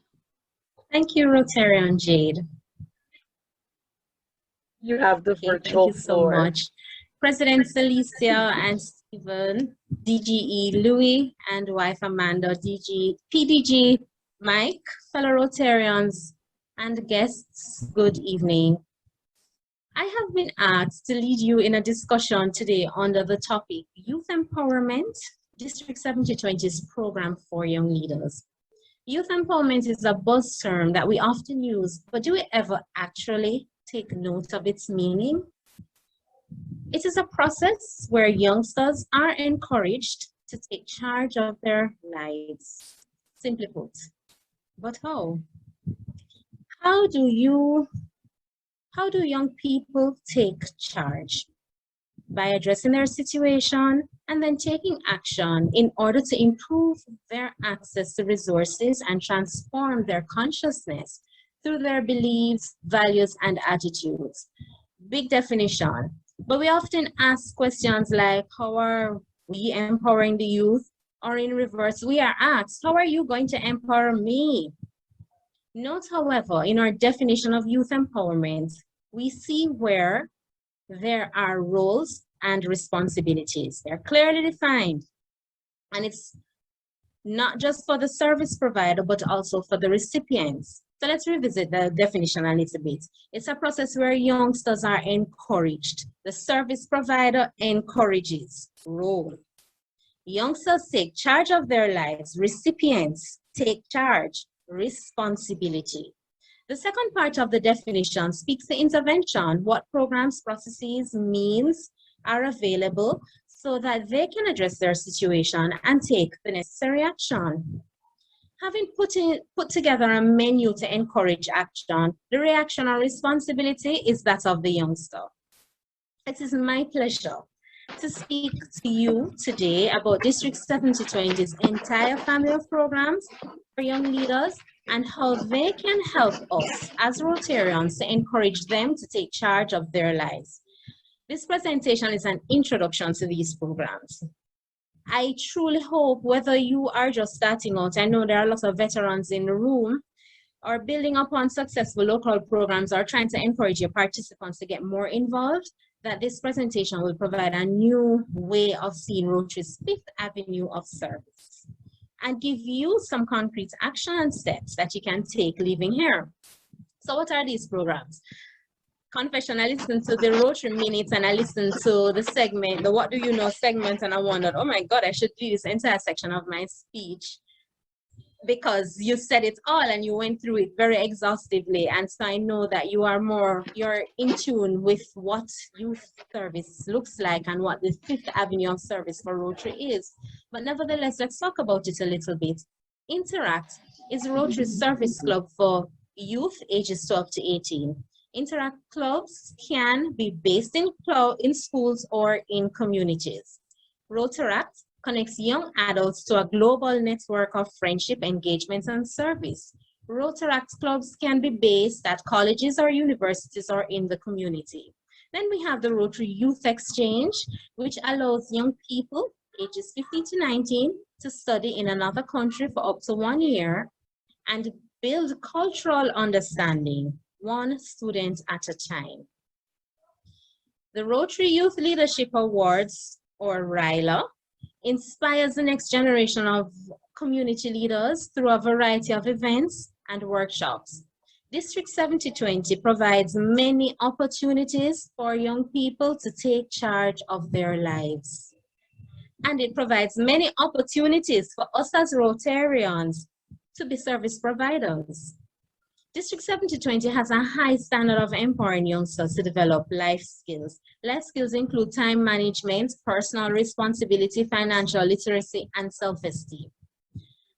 Thank you, Rotarian Jade.
You have the virtual
thank you so
floor.
much. President Celicia and Stephen, DGE Louis, and wife Amanda, PDG Mike, fellow Rotarians, and guests, good evening. I have been asked to lead you in a discussion today under the topic Youth Empowerment, District 7020's program for young leaders. Youth empowerment is a buzz term that we often use, but do we ever actually take note of its meaning? It is a process where youngsters are encouraged to take charge of their lives. Simply put, but how? How do young people take charge? By addressing their situation and then taking action in order to improve their access to resources and transform their consciousness through their beliefs, values, and attitudes. Big definition. But we often ask questions like, how are we empowering the youth? Or in reverse, we are asked, how are you going to empower me? Note, however, in our definition of youth empowerment, we see where there are roles and responsibilities. They're clearly defined. And it's not just for the service provider, but also for the recipients. So let's revisit the definition a little bit. It's a process where youngsters are encouraged. The service provider encourages role. Youngsters take charge of their lives. Recipients take charge, responsibility. The second part of the definition speaks to intervention, what programs, processes, means are available so that they can address their situation and take the necessary action. Having put together a menu to encourage action, the reaction or responsibility is that of the youngster. It is my pleasure to speak to you today about District 7020's entire family of programs for young leaders and how they can help us as Rotarians to encourage them to take charge of their lives. This presentation is an introduction to these programs. I truly hope whether you are just starting out, I know there are lots of veterans in the room, or building upon successful local programs or trying to encourage your participants to get more involved, that this presentation will provide a new way of seeing Rotary's 5th Avenue of service and give you some concrete action steps that you can take leaving here. So what are these programs? Confession, I listened to the Rotary Minute and I listened to the segment, the What Do You Know segment, and I wondered, oh my God, I should do this entire section of my speech because you said it all and you went through it very exhaustively. And so I know that you're in tune with what youth service looks like and what the fifth avenue of service for Rotary is. But nevertheless, let's talk about it a little bit. Interact is Rotary's service club for youth ages 12 to 18. Interact clubs can be based in schools or in communities. Rotaract connects young adults to a global network of friendship, engagement, and service. Rotaract clubs can be based at colleges or universities or in the community. Then we have the Rotary Youth Exchange, which allows young people ages 15 to 19 to study in another country for up to 1 year and build cultural understanding, one student at a time. The Rotary Youth Leadership Awards, or RYLA, inspires the next generation of community leaders through a variety of events and workshops. District 7020 provides many opportunities for young people to take charge of their lives. And it provides many opportunities for us as Rotarians to be service providers. District 7020 has a high standard of empowering youngsters to develop life skills. Life skills include time management, personal responsibility, financial literacy, and self-esteem.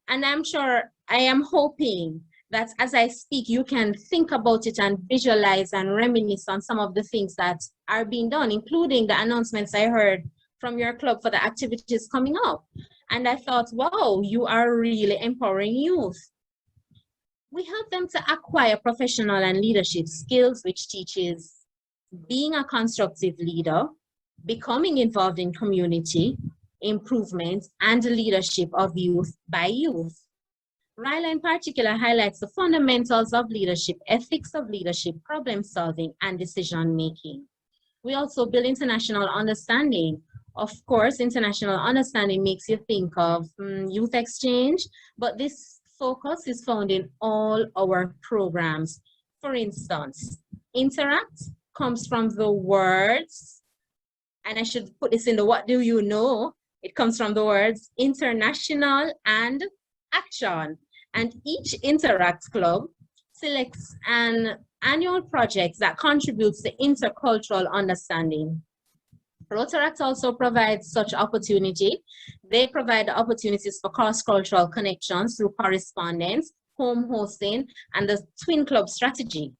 And I am hoping that as I speak, you can think about it and visualize and reminisce on some of the things that are being done, including the announcements I heard from your club for the activities coming up. And I thought, wow, you are really empowering youth. We help them to acquire professional and leadership skills, which teaches being a constructive leader, becoming involved in community improvement, and leadership of youth by youth. RYLA in particular highlights the fundamentals of leadership, ethics of leadership, problem solving, and decision making. We also build international understanding. Of course, international understanding makes you think of youth exchange, but this focus is found in all our programs. For instance, interact comes from the words, and I should put this in the what do you know? It comes from the words international and action. And each Interact Club selects an annual project that contributes to intercultural understanding. Rotaract also provides such opportunity. They provide opportunities for cross-cultural connections through correspondence, home hosting, and the Twin Club strategy.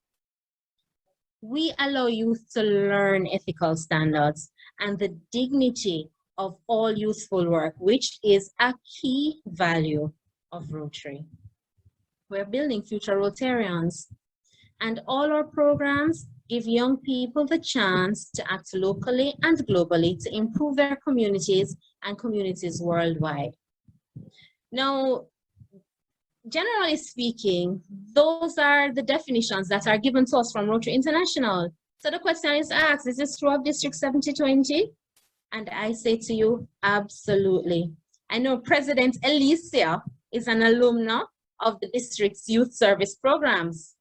We allow youth to learn ethical standards and the dignity of all useful work, which is a key value of Rotary. We're building future Rotarians, and all our programs give young people the chance to act locally and globally to improve their communities and communities worldwide. Now, generally speaking, those are the definitions that are given to us from Rotary International. So the question is asked, is this true of District 7020? And I say to you, absolutely. I know President Alicia is an alumna of the district's youth service programs.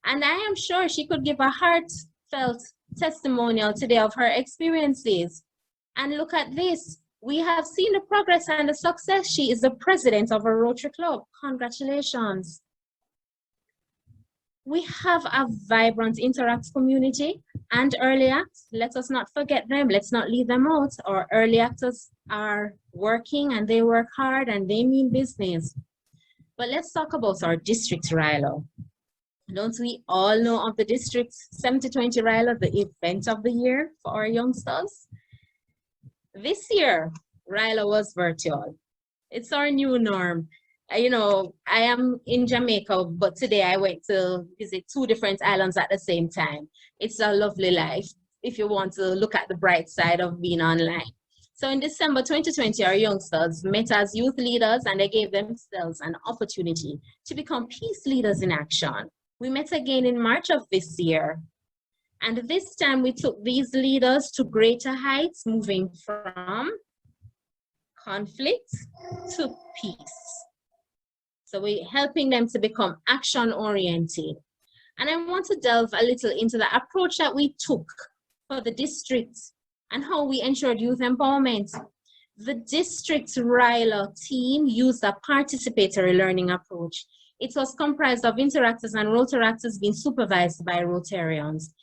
And I am sure she could give a heartfelt testimonial today of her experiences. And look at this. We have seen the progress and the success. She is the president of a Rotary Club. Congratulations. We have a vibrant Interact community and early acts. Let us not forget them. Let's not leave them out. Our early actors are working and they work hard and they mean business. But let's talk about our district RYLA. Don't we all know of the District 7020 RYLA, the event of the year for our youngsters? This year, RYLA was virtual. It's our new norm. You know, I am in Jamaica, but today I went to visit 2 different islands at the same time. It's a lovely life if you want to look at the bright side of being online. So in December 2020, our youngsters met as youth leaders and they gave themselves an opportunity to become peace leaders in action. We met again in March of this year. And this time we took these leaders to greater heights, moving from conflict to peace. So we're helping them to become action-oriented. And I want to delve a little into the approach that we took for the district and how we ensured youth empowerment. The district RILA team used a participatory learning approach. It was comprised of interactors and Rotaractors being supervised by Rotarians.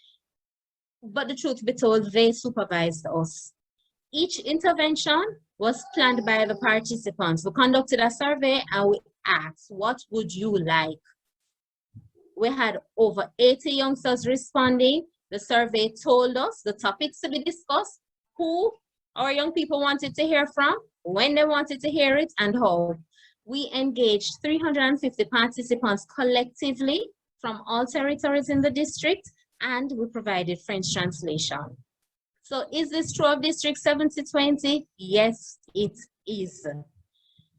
But the truth be told, they supervised us. Each intervention was planned by the participants. We conducted a survey and we asked, what would you like? We had over 80 youngsters responding. The survey told us the topics to be discussed, who our young people wanted to hear from, when they wanted to hear it, and how. We engaged 350 participants collectively from all territories in the district, and we provided French translation. So is this true of District 7020? Yes, it is.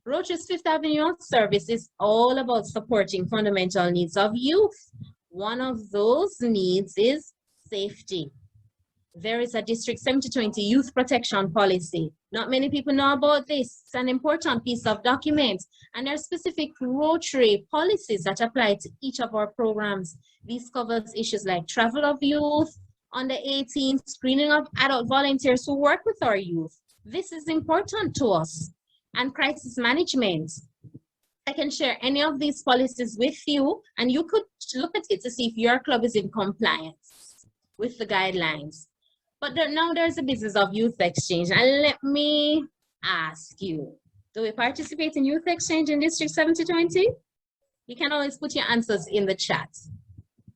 Rotary's Fifth Avenue Youth Service is all about supporting fundamental needs of youth. One of those needs is safety. There is a District 7020 Youth Protection Policy. Not many people know about this. It's an important piece of document, and there are specific Rotary policies that apply to each of our programs. These covers issues like travel of youth, under 18, screening of adult volunteers who work with our youth. This is important to us. And crisis management. I can share any of these policies with you, and you could look at it to see if your club is in compliance with the guidelines. But now there's a business of youth exchange, and let me ask you, do we participate in youth exchange in District 7020? You can always put your answers in the chat.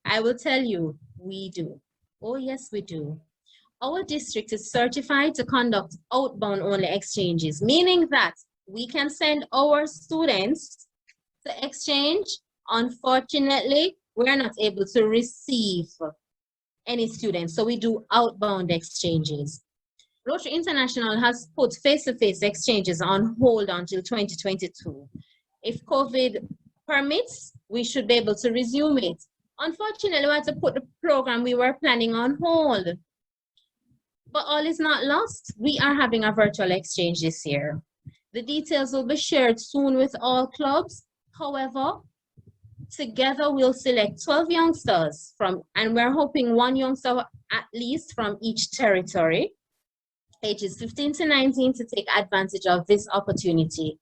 I will tell you, we do. Oh yes, we do. Our district is certified to conduct outbound only exchanges, meaning that we can send our students to exchange. Unfortunately, we're not able to receive any students, so we do outbound exchanges. Rotary International has put face-to-face exchanges on hold until 2022. If COVID permits, we should be able to resume it. Unfortunately, we had to put the program we were planning on hold. But all is not lost. We are having a virtual exchange this year. The details will be shared soon with all clubs. However, together we'll select 12 youngsters from, and we're hoping one youngster at least from each territory, ages 15 to 19, to take advantage of this opportunity.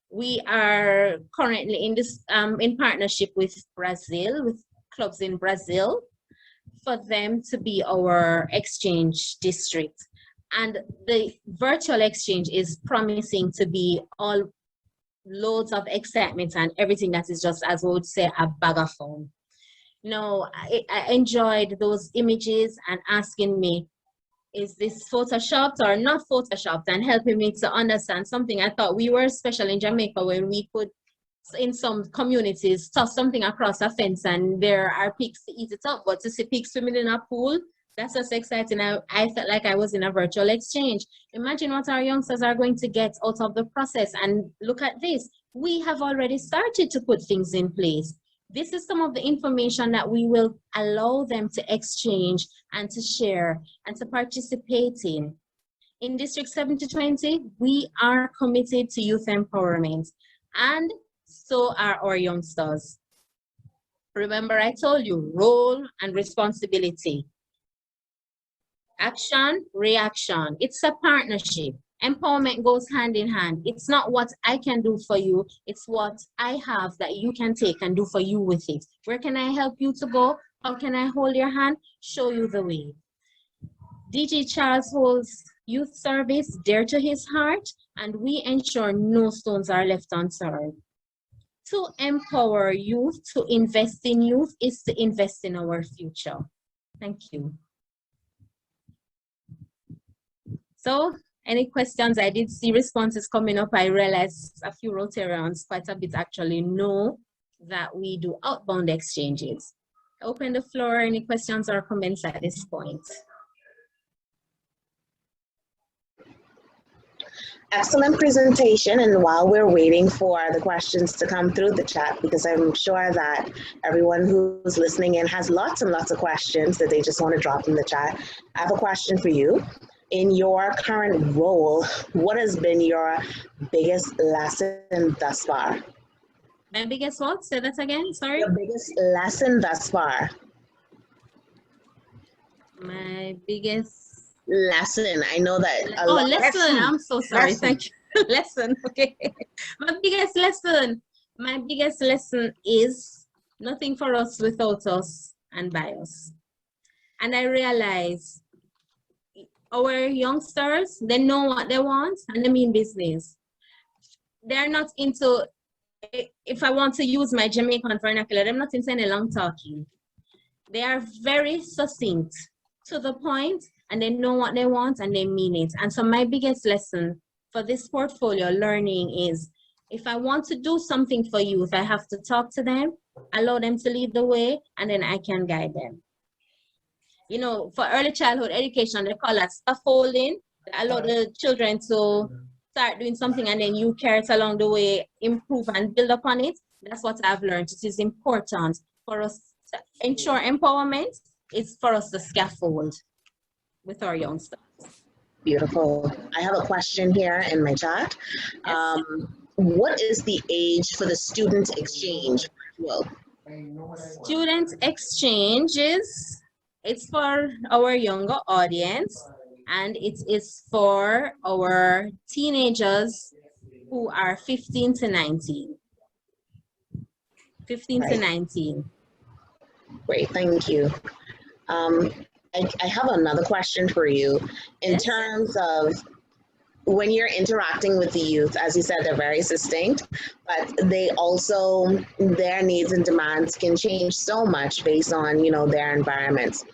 We are currently in this in partnership with Brazil, with clubs in Brazil, for them to be our exchange district. And the virtual exchange is promising to be all loads of excitement and everything that is just, as we would say, a bag of fun. You know, I enjoyed those images and asking me, is this photoshopped or not photoshopped, and helping me to understand something. I thought we were special in Jamaica when we could, in some communities, toss something across a fence and there are pigs to eat it up, but to see pigs swimming in a pool, that's just exciting. I felt like I was in a virtual exchange. Imagine what our youngsters are going to get out of the process. And look at this. We have already started to put things in place. This is some of the information that we will allow them to exchange and to share and to participate in. In District 7020, we are committed to youth empowerment, and so are our youngsters. Remember, I told you, role and responsibility. Action, reaction. It's a partnership. Empowerment goes hand in hand. It's not what I can do for you. It's what I have that you can take and do for you with it. Where can I help you to go? How can I hold your hand? Show you the way. DG Charles holds youth service dear to his heart, and we ensure no stones are left unturned. To empower youth, to invest in youth, is to invest in our future. Thank you. So, any questions? I did see responses coming up. I realized a few Rotarians, quite a bit actually, know that we do outbound exchanges. Open the floor. Any questions or comments at this point?
Excellent presentation, and while we're waiting for the questions to come through the chat, because I'm sure that everyone who's listening in has lots and lots of questions that they just want to drop in the chat, I have a question for you. In your current role, what has been your biggest lesson thus far?
My biggest what? Say that again, sorry.
Your biggest lesson thus far.
My biggest
lesson. I know that a
Oh,
lot.
lesson. I'm so sorry.
Lesson.
Thank you. Lesson. Okay. My biggest lesson is nothing for us without us and by us. And I realize our youngsters, they know what they want and they mean business. They're not into, if I want to use my Jamaican vernacular, they're not into any long talking. They are very succinct, to the point, and they know what they want and they mean it. And so my biggest lesson for this portfolio learning is, if I want to do something for you, if I have to talk to them, allow them to lead the way, and then I can guide them. You know, for early childhood education, they call that scaffolding. They allow the children to start doing something and then you carry it along the way, improve and build upon it. That's what I've learned. It is important for us to ensure empowerment. It's for us to scaffold with our youngsters.
Beautiful. I have a question here in my chat. What is the age for the student exchange? Well,
Student exchanges, it's for our younger audience, and it is for our teenagers who are 15 to 19. 15 to 19.
Great, thank you. I have another question for you. In terms of when you're interacting with the youth, as you said, they're very succinct, but they also, their needs and demands can change so much based on, you know, their environments.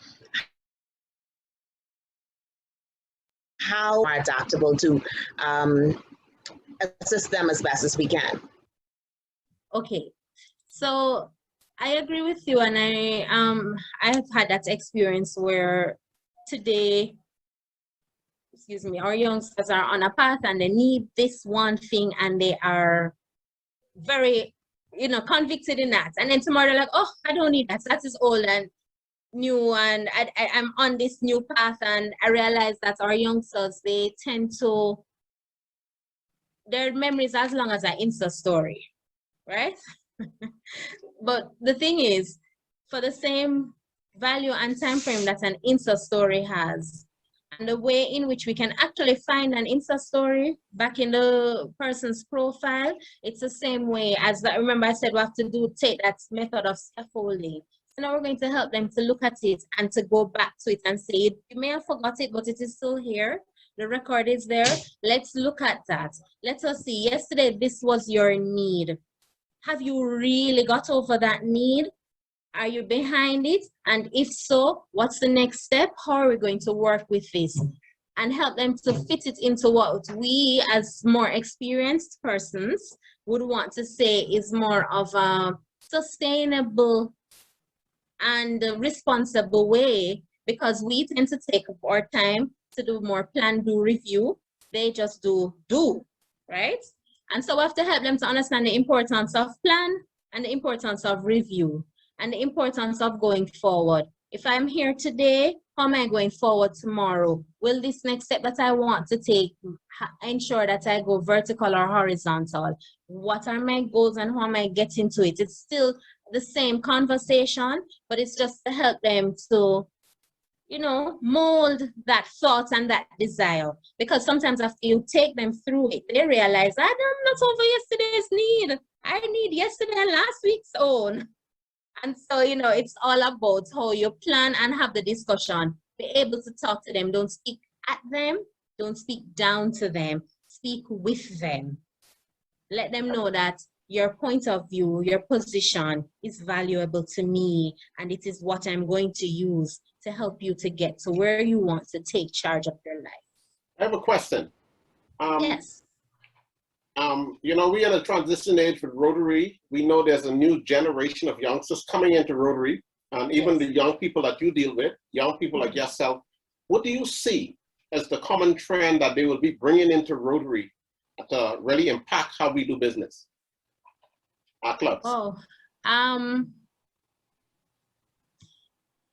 How are adaptable to assist them as best as we can?
Okay, so I agree with you, and I have had that experience where today, excuse me, our youngsters are on a path and they need this one thing and they are very, you know, convicted in that. And then tomorrow they're like, oh, I don't need that. That is old and new, and I'm on this new path. And I realize that our youngsters, they tend to, their memories as long as an Insta story, right? But the thing is, for the same value and time frame that an Insta story has, and the way in which we can actually find an Insta story back in the person's profile, it's the same way as that. Remember I said we have to take that method of scaffolding. So now we're going to help them to look at it and to go back to it and say, you may have forgot it, but it is still here. The record is there. Let's look at that. Let us see, yesterday this was your need. Have you really got over that need? Are you behind it? And if so, what's the next step? How are we going to work with this? And help them to fit it into what we as more experienced persons would want to say is more of a sustainable and responsible way, because we tend to take up our time to do more plan, do, review. They just do, right? And so we have to help them to understand the importance of plan and the importance of review and the importance of going forward. If I'm here today, how am I going forward tomorrow? Will this next step that I want to take ensure that I go vertical or horizontal? What are my goals and how am I getting to it? It's still the same conversation, but it's just to help them to, you know, mold that thought and that desire. Because sometimes after you take them through it, they realize, I'm not over yesterday's need. I need yesterday and last week's own. And so, you know, it's all about how you plan and have the discussion. Be able to talk to them. Don't speak at them. Don't speak down to them. Speak with them. Let them know that your point of view, your position is valuable to me, and it is what I'm going to use to help you to get to where you want to take charge of your life.
I have a question.
Yes.
You know, we're in a transition age with Rotary. We know there's a new generation of youngsters coming into Rotary, and even the young people that you deal with, young people like yourself. What do you see as the common trend that they will be bringing into Rotary to really impact how we do business? Our clubs.
Oh,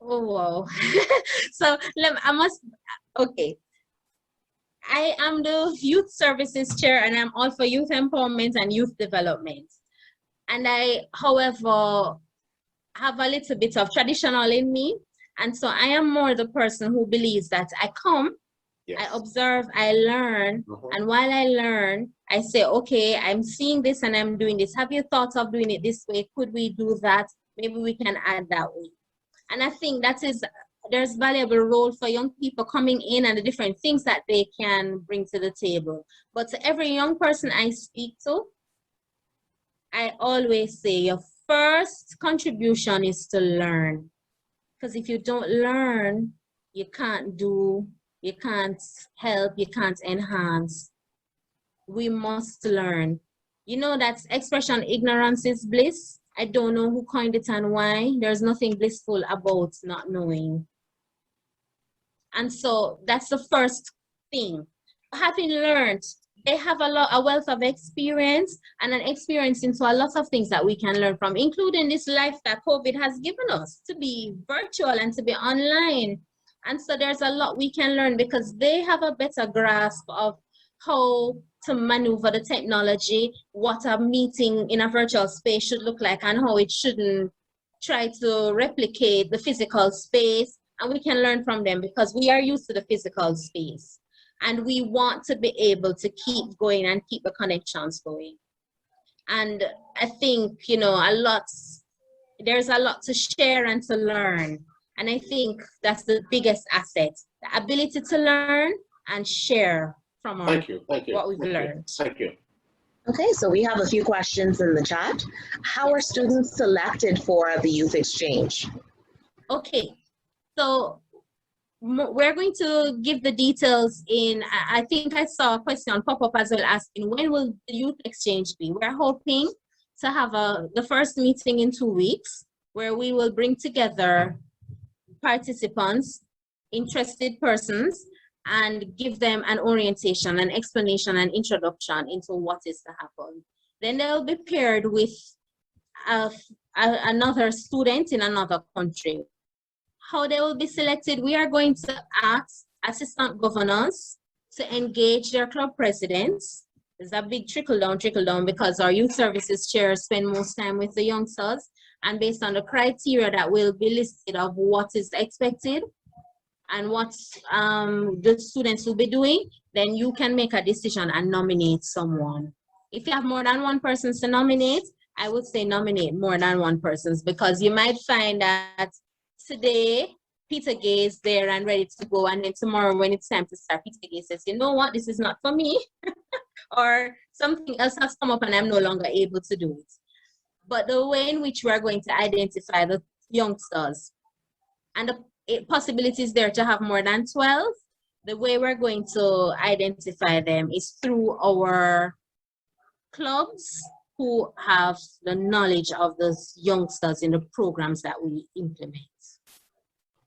wow. So okay. I am the youth services chair and I'm all for youth empowerment and youth development. And I, however, have a little bit of traditional in me. And so I am more the person who believes that I come
Yes.
I observe, I learn, and while I learn, I say, okay, I'm seeing this and I'm doing this. Have you thought of doing it this way? Could we do that? Maybe we can add that way. And I think there's valuable role for young people coming in and the different things that they can bring to the table. But to every young person I speak to, I always say your first contribution is to learn. Because if you don't learn, you can't do, you can't help, you can't enhance. We must learn. You know that expression, ignorance is bliss? I don't know who coined it and why. There's nothing blissful about not knowing. And so that's the first thing. Having learned, they have a wealth of experience and an experience into a lot of things that we can learn from, including this life that COVID has given us to be virtual and to be online. And so there's a lot we can learn because they have a better grasp of how to maneuver the technology, what a meeting in a virtual space should look like and how it shouldn't try to replicate the physical space. And we can learn from them because we are used to the physical space. And we want to be able to keep going and keep the connections going. And I think, you know, there's a lot to share and to learn. And I think that's the biggest asset, the ability to learn and share from what we've learned.
Thank you.
Okay, so we have a few questions in the chat. How are students selected for the youth exchange?
Okay, so we're going to give the details in, I think I saw a question pop up as well asking, when will the youth exchange be? We're hoping to have the first meeting in 2 weeks where we will bring together participants, interested persons, and give them an orientation, an explanation, and introduction into what is to happen. Then they'll be paired with another student in another country. How they will be selected, we are going to ask assistant governors to engage their club presidents. There's a big trickle down because our youth services chairs spend most time with the youngsters, and based on the criteria that will be listed of what is expected and what the students will be doing, then you can make a decision and nominate someone. If you have more than one person to nominate, I would say nominate more than one person, because you might find that today Peter Gay is there and ready to go, and then tomorrow when it's time to start, Peter Gay says, you know what, this is not for me, or something else has come up and I'm no longer able to do it. But the way in which we are going to identify the youngsters and the possibilities there to have more than 12, the way we're going to identify them is through our clubs who have the knowledge of those youngsters in the programs that we implement.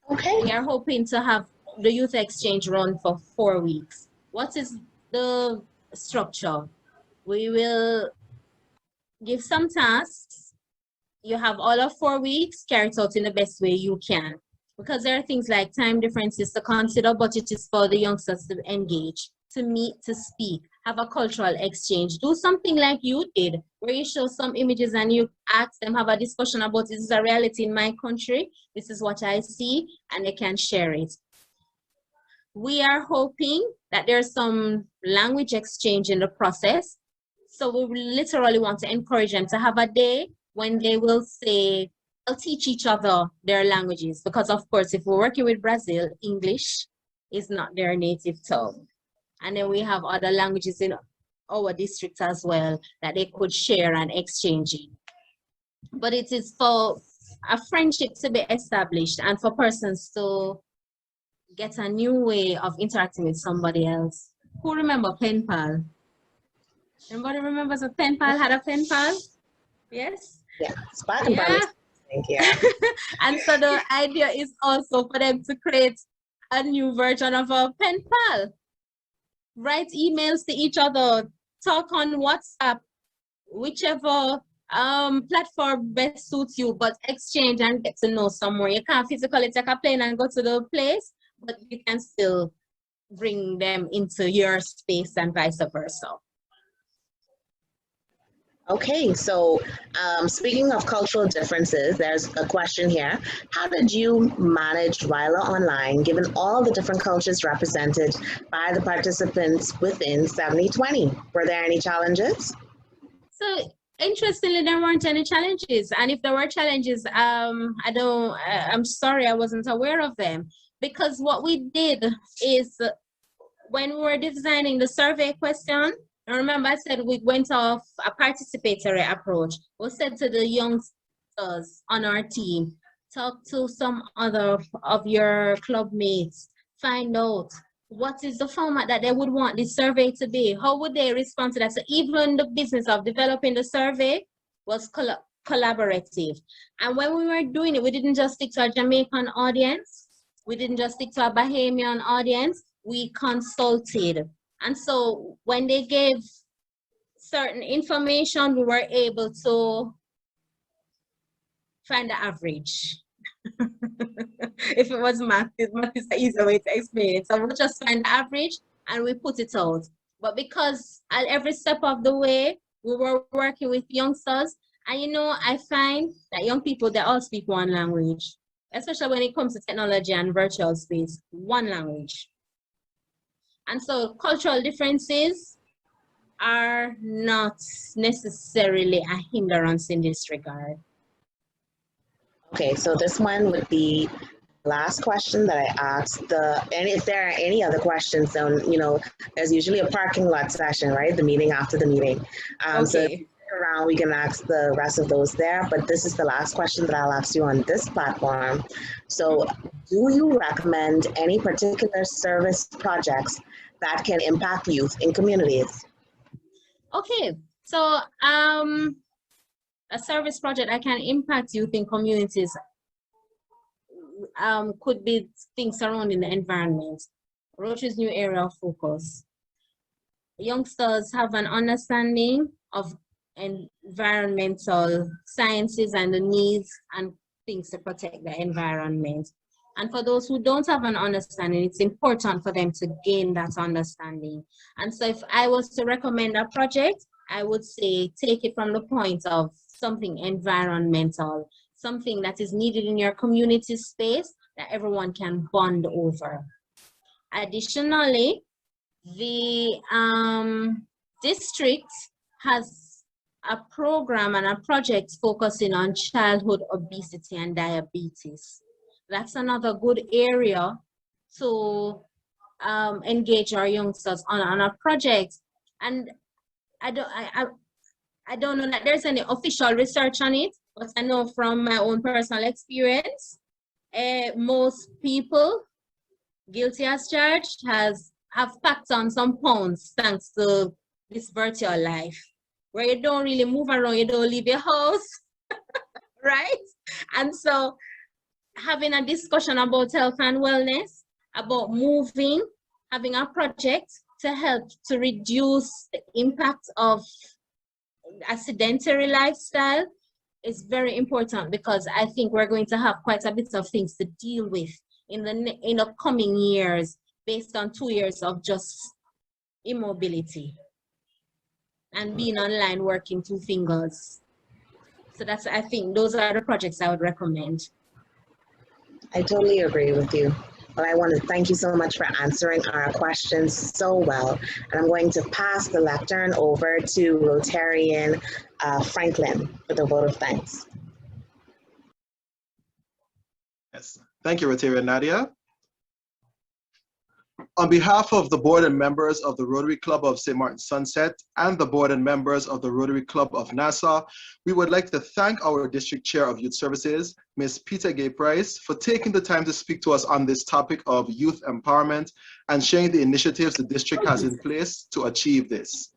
Okay.
We are hoping to have the youth exchange run for 4 weeks. What is the structure? We will give some tasks. You have all of 4 weeks, carry it out in the best way you can. Because there are things like time differences to consider, budget is for the youngsters to engage, to meet, to speak, have a cultural exchange. Do something like you did, where you show some images and you ask them, have a discussion about this is a reality in my country, this is what I see, and they can share it. We are hoping that there's some language exchange in the process. So we literally want to encourage them to have a day when they will say, they'll teach each other their languages. Because of course, if we're working with Brazil, English is not their native tongue. And then we have other languages in our district as well that they could share and exchange in. But it is for a friendship to be established and for persons to get a new way of interacting with somebody else. Who remember pen pal? Anybody remembers a pen pal had a pen pal? Yes?
Yeah, Spartan Pal. Thank you.
And so the idea is also for them to create a new version of a pen pal. Write emails to each other, talk on WhatsApp, whichever platform best suits you, but exchange and get to know someone. You can't physically take a plane and go to the place, but you can still bring them into your space and vice versa.
Okay, so speaking of cultural differences, there's a question here. How did you manage RILA online, given all the different cultures represented by the participants within 70/20? Were there any challenges?
So interestingly, there weren't any challenges, and if there were challenges, I'm sorry, I wasn't aware of them, because what we did is when we were designing the survey question, remember I said we went off a participatory approach. We said to the youngsters on our team, talk to some other of your club mates, find out what is the format that they would want the survey to be. How would they respond to that? So even the business of developing the survey was collaborative. And when we were doing it, we didn't just stick to a Jamaican audience. We didn't just stick to a Bahamian audience. We consulted. And so when they gave certain information, we were able to find the average. If it was math is the easier way to explain it. So we'll just find the average and we put it out. But because at every step of the way, we were working with youngsters, and you know, I find that young people, they all speak one language, especially when it comes to technology and virtual space, one language. And so cultural differences are not necessarily a hindrance in this regard.
Okay, so this one would be the last question that I asked. And if there are any other questions, then, you know, there's usually a parking lot session, right? The meeting after the meeting. So if you stick around, we can ask the rest of those there, but this is the last question that I'll ask you on this platform. So do you recommend any particular service projects that can impact youth in communities?
Okay, so a service project that can impact youth in communities could be things surrounding the environment. Rotary's new area of focus. Youngsters have an understanding of environmental sciences and the needs and things to protect the environment. And for those who don't have an understanding, it's important for them to gain that understanding. And so if I was to recommend a project, I would say take it from the point of something environmental, something that is needed in your community space that everyone can bond over. Additionally, the district has a program and a project focusing on childhood obesity and diabetes. That's another good area to engage our youngsters on a project. And I don't know that there's any official research on it, but I know from my own personal experience, most people guilty as charged have packed on some pounds thanks to this virtual life, where you don't really move around, you don't leave your house, right? And so having a discussion about health and wellness, about moving, having a project to help to reduce the impact of a sedentary lifestyle is very important, because I think we're going to have quite a bit of things to deal with in the coming years based on 2 years of just immobility and being online working 2 fingers. So that's, I think those are the projects I would recommend.
I totally agree with you. But I want to thank you so much for answering our questions so well. And I'm going to pass the lectern over to Rotarian Franklin for the vote of thanks.
Yes, thank you, Rotarian Nadia. On behalf of the board and members of the Rotary Club of St. Martin Sunset and the board and members of the Rotary Club of Nassau, we would like to thank our District Chair of Youth Services, Ms. Peter Gay Price, for taking the time to speak to us on this topic of youth empowerment and sharing the initiatives the district has in place to achieve this.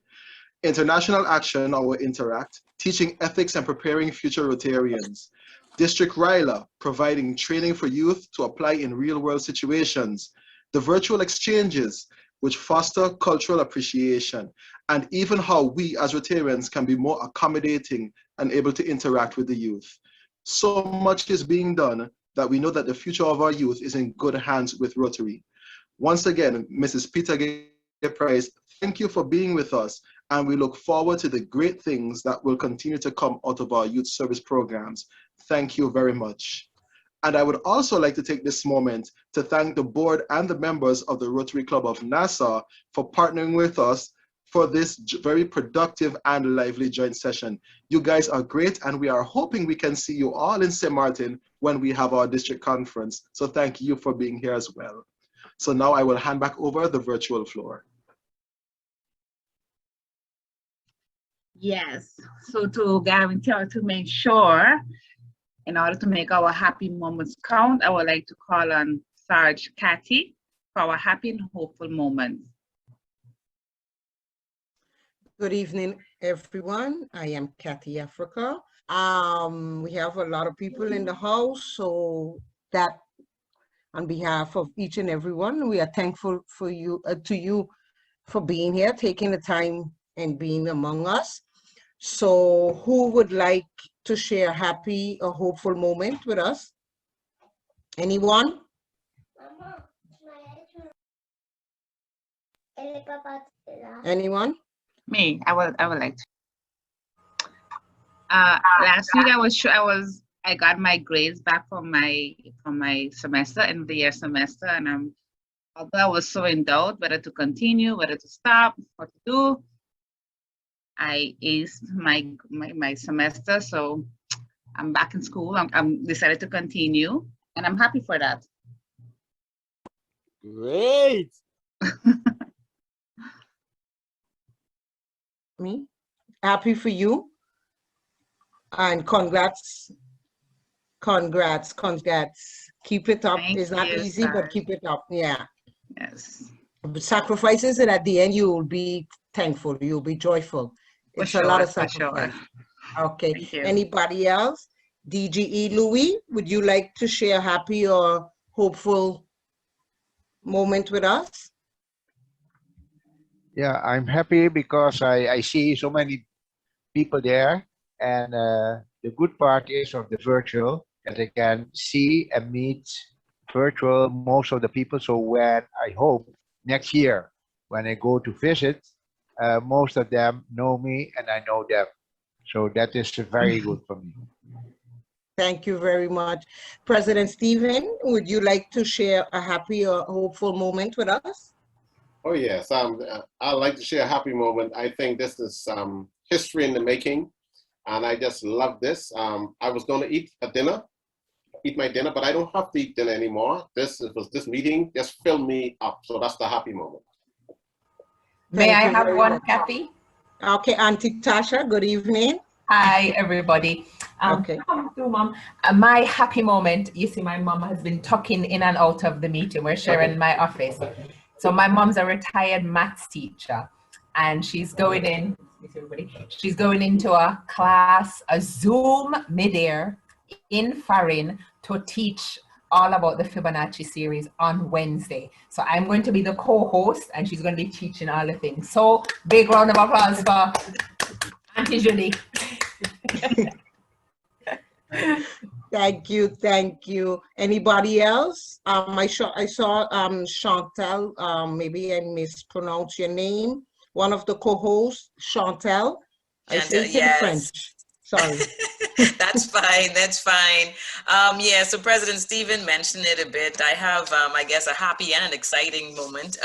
International Action, or Interact, teaching ethics and preparing future Rotarians. District RILA, providing training for youth to apply in real-world situations. The virtual exchanges, which foster cultural appreciation, and even how we as Rotarians can be more accommodating and able to interact with the youth. So much is being done that we know that the future of our youth is in good hands with Rotary. Once again, Mrs. Peter Gay Price, thank you for being with us, and we look forward to the great things that will continue to come out of our youth service programs. Thank you very much. And I would also like to take this moment to thank the board and the members of the Rotary Club of Nassau for partnering with us for this very productive and lively joint session. You guys are great, and we are hoping we can see you all in St. Martin when we have our district conference. So thank you for being here as well. So now I will hand back over the virtual floor.
Yes, so to guarantee or to make sure, in order to make our happy moments count, I would like to call on Sarge Cathy for our happy and hopeful moments.
Good evening, everyone. I am Kathy Africa. We have a lot of people in the house, so that on behalf of each and everyone, we are thankful for you, to you for being here, taking the time and being among us. So who would like to share a happy or hopeful moment with us? Anyone? Anyone?
Me, I would like to. Last week I got my grades back from my semester, end of the year semester, and although I was so in doubt whether to continue, whether to stop, what to do, I aced my semester, so I'm back in school. I'm decided to continue, and I'm happy for that.
Great.
Me? Happy for you. And congrats. Keep it up. It's not easy, but keep it up. Yeah.
Yes.
Sacrifices, and at the end you will be thankful. You'll be joyful. It's a lot of sacrifice. Okay. Anybody else? DGE Louis, would you like to share a happy or hopeful moment with us?
Yeah, I'm happy because I see so many people there, and the good part is of the virtual that I can see and meet virtual most of the people. So when I hope next year when I go to visit, most of them know me and I know them. So that is very good for me.
Thank you very much. President Stephen, would you like to share a happy or hopeful moment with us?
Oh yes, I'd like to share a happy moment. I think this is history in the making, and I just love this. I was going to eat my dinner, but I don't have to eat dinner anymore. This meeting just filled me up, so that's the happy moment.
May I have one, Kathy?
Okay, Auntie Tasha, good evening.
Hi, everybody.
Okay.
Mom. My happy moment, you see, my mom has been tucking in and out of the meeting. We're sharing my office. So my mom's a retired maths teacher, and she's going in, she's going into a class, a Zoom midair in Farin to teach all about the Fibonacci series on Wednesday. So I'm going to be the co-host, and she's going to be teaching all the things. So big round of applause for Auntie Julie.
Thank you. Anybody else? I saw Chantal, maybe I mispronounced your name. One of the co-hosts, Chantal. I say it in French. Sorry.
That's fine. Yeah, so President Stephen mentioned it a bit. I have, I guess, a happy and an exciting moment.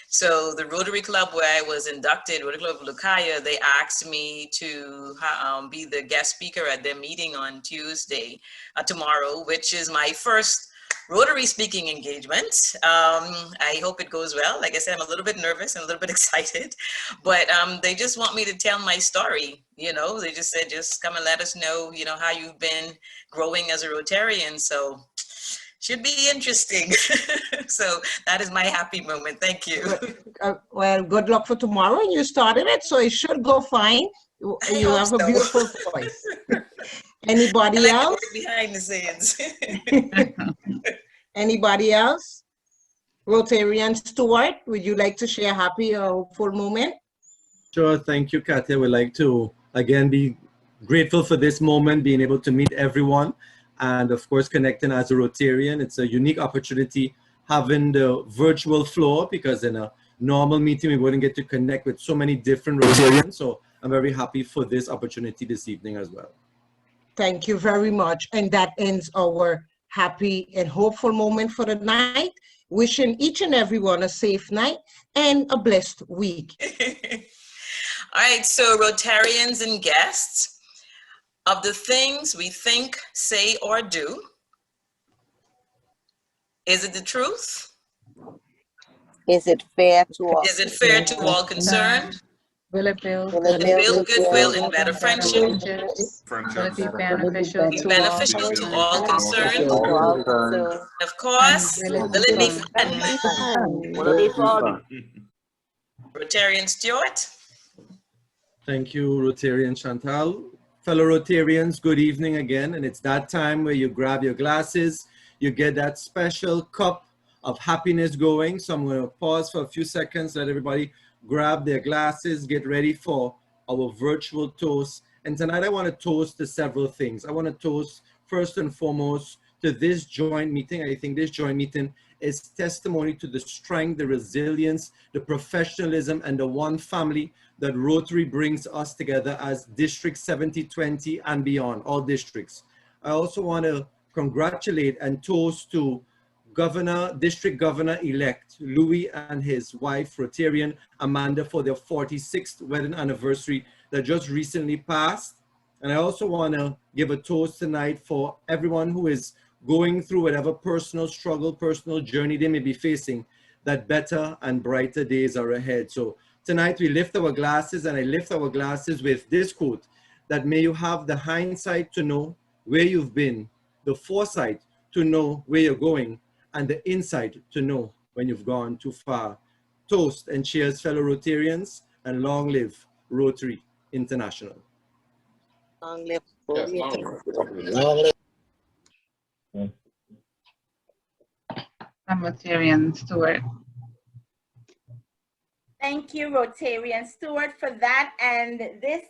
So the Rotary Club where I was inducted, Rotary Club of Lucaya, they asked me to be the guest speaker at their meeting on Tuesday, tomorrow, which is my first Rotary speaking engagement. I hope it goes well. Like I said, I'm a little bit nervous and a little bit excited, but they just want me to tell my story. You know, they just said, just come and let us know, you know, how you've been growing as a Rotarian. So should be interesting. So that is my happy moment. Thank you.
Well, good luck for tomorrow. You started it, so it should go fine. You have a beautiful voice. Anybody else?
Behind the scenes.
Anybody else? Rotarian Stuart, would you like to share a happy or hopeful moment?
Sure, thank you, Katya. We'd like to, again, be grateful for this moment, being able to meet everyone, and of course, connecting as a Rotarian. It's a unique opportunity having the virtual floor, because in a normal meeting, we wouldn't get to connect with so many different Rotarians. So I'm very happy for this opportunity this evening as well.
Thank you very much. And that ends our happy and hopeful moment for the night. Wishing each and everyone a safe night and a blessed week.
All right, so Rotarians and guests, of the things we think, say, or do, is it the truth?
Is it fair to all?
Is it fair to all concerned?
Will it build
Will it build goodwill and better friendship?
Will it be beneficial
Be beneficial to all concerned? Of course, will it be fun?
Will it be fun?
Rotarian Stewart?
Thank you, Rotarian Chantal. Fellow Rotarians, good evening again. And it's that time where you grab your glasses, you get that special cup of happiness going. So I'm going to pause for a few seconds, let everybody grab their glasses, get ready for our virtual toast. And tonight I want to toast to several things. I want to toast first and foremost to this joint meeting. I think this joint meeting is testimony to the strength, the resilience, the professionalism, and the one family that Rotary brings us together as District 7020 and beyond, all districts. I also want to congratulate and toast to District Governor-elect Louis and his wife, Rotarian Amanda, for their 46th wedding anniversary that just recently passed. And I also want to give a toast tonight for everyone who is going through whatever personal struggle, personal journey they may be facing, that better and brighter days are ahead. So tonight we lift our glasses, and I lift our glasses with this quote, that may you have the hindsight to know where you've been, the foresight to know where you're going, and the insight to know when you've gone too far. Toast and cheers, fellow Rotarians, and long live Rotary International.
Long live
Yes,
Rotary.
I'm Rotarian Stewart.
Thank you, Rotarian Stewart, for that. And this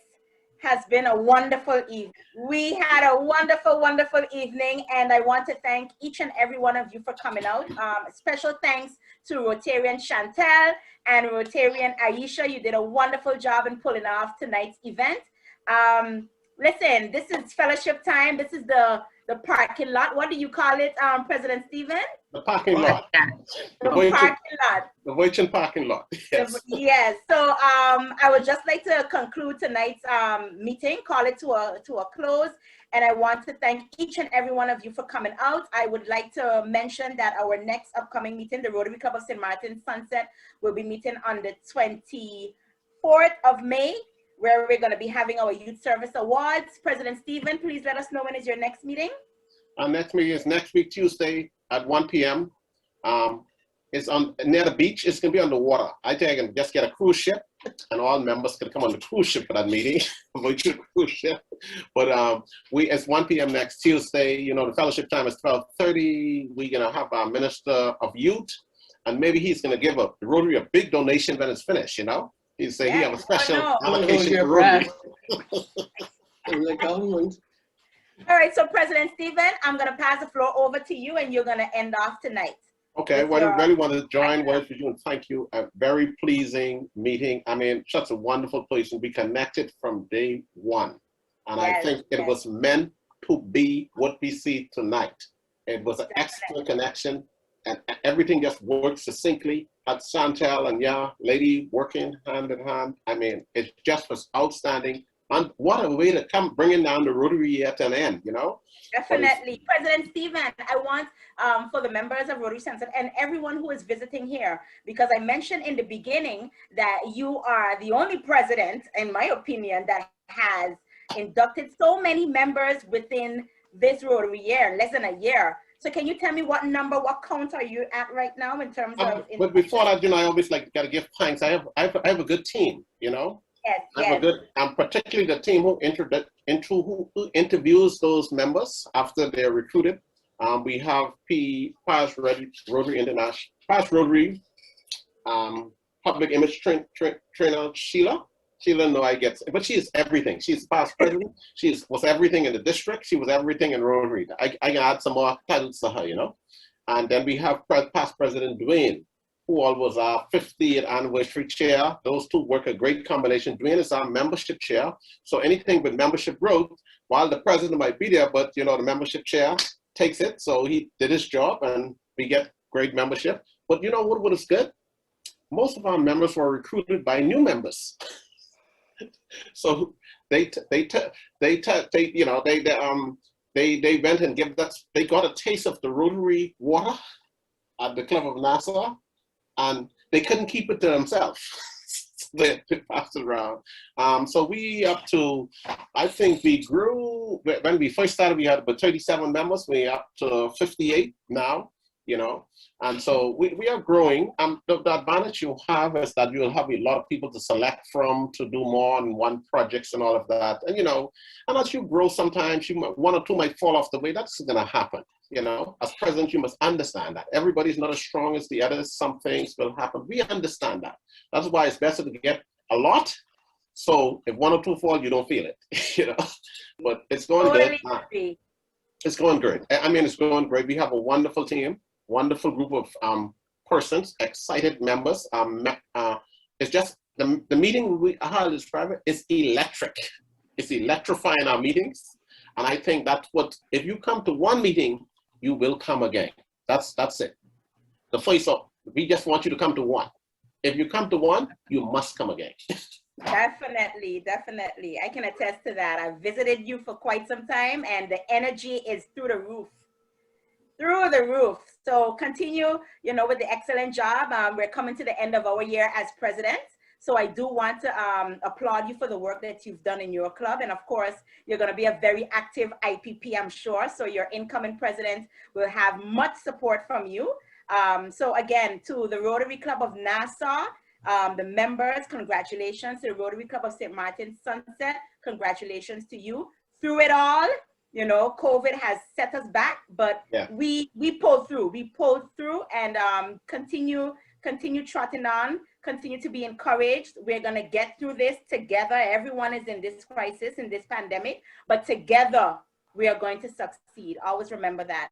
has been a wonderful evening. We had a wonderful, wonderful evening, and I want to thank each and every one of you for coming out. Special thanks to Rotarian Chantal and Rotarian Aisha. You did a wonderful job in pulling off tonight's event. Listen, this is fellowship time. This is the parking lot. What do you call it, President Stephen?
The parking lot.
The parking lot.
The Voisin parking lot. Yes.
Yes. So I would just like to conclude tonight's meeting, call it to a close. And I want to thank each and every one of you for coming out. I would like to mention that our next upcoming meeting, the Rotary Club of St. Martin Sunset, will be meeting on the 24th of May, where we're going to be having our Youth Service Awards. President Stephen, please let us know when is your next meeting.
Our next meeting is next week, Tuesday at 1 p.m. It's near the beach. It's going to be on the water. I think I can just get a cruise ship, and all members can come on the cruise ship for that meeting, virtual cruise ship. But it's 1 p.m. next Tuesday. You know, the fellowship time is 12:30. We're going to have our Minister of Youth, and maybe he's going to give Rotary a big donation when it's finished, you know? He say he have a special allocation for Rotary.
All right, so President Stephen, I'm going to pass the floor over to you, and you're going to end off tonight.
Okay, well, I really want to join words with you and thank you. A very pleasing meeting. I mean, such a wonderful place, and we connected from day one. And I think it was meant to be what we see tonight. It was an excellent connection, and everything just worked succinctly. At Chantal and lady working hand in hand. I mean, it just was outstanding. And what a way to come bringing down the Rotary year to an end, you know?
Definitely. President Stephen, I want for the members of Rotary Sunset and everyone who is visiting here, because I mentioned in the beginning that you are the only president, in my opinion, that has inducted so many members within this Rotary year, less than a year. So can you tell me what count are you at right now in terms of?
But before that, you know, I always got to give thanks. I have a good team, you know?
Yes,
and particularly the team who interviews those members after they're recruited. We have past Rotary International, past Rotary public image trainer Sheila. Sheila, no, I get, but she is everything. She's past president. She was everything in the district. She was everything in Rotary. I can add some more titles to her, you know. And then we have past President Dwayne. who was our 50th anniversary chair. Those two work a great combination. Dwayne is our membership chair. So anything with membership growth, while the president might be there, but the membership chair takes it. So he did his job and we get great membership. But you know what is good? Most of our members were recruited by new members. So they went and they got a taste of the Rotary water at the Club of Nassau, and they couldn't keep it to themselves. They passed it around. So we up to, I think we grew, when we first started, we had about 37 members. We're up to 58 now, and so we are growing. The advantage you have is that you'll have a lot of people to select from to do more than one projects and all of that. And, and as you grow, sometimes one or two might fall off the way. That's going to happen. As president, you must understand that everybody's not as strong as the others. Some things will happen. We understand that. That's why it's better to get a lot. So if one or two fall, you don't feel it, But it's going good. It's going great. I mean, it's going great. We have a wonderful team, wonderful group of persons, excited members. It's just the meeting how to describe it is electric. It's electrifying our meetings, and I think that's what. If you come to one meeting, you will come again. That's it. The face of, we just want you to come to one. If you come to one, you must come again.
Definitely. I can attest to that. I've visited you for quite some time and the energy is through the roof. So continue, with the excellent job. We're coming to the end of our year as president. So I do want to applaud you for the work that you've done in your club. And of course, you're going to be a very active IPP, I'm sure. So your incoming president will have much support from you. So again, to the Rotary Club of Nassau, the members, congratulations. To the Rotary Club of St. Martin Sunset, congratulations to you. Through it all, COVID has set us back, but we pulled through. We pulled through and continue trotting on. Continue to be encouraged. We're going to get through this together. Everyone is in this crisis, in this pandemic, but together we are going to succeed. Always remember that.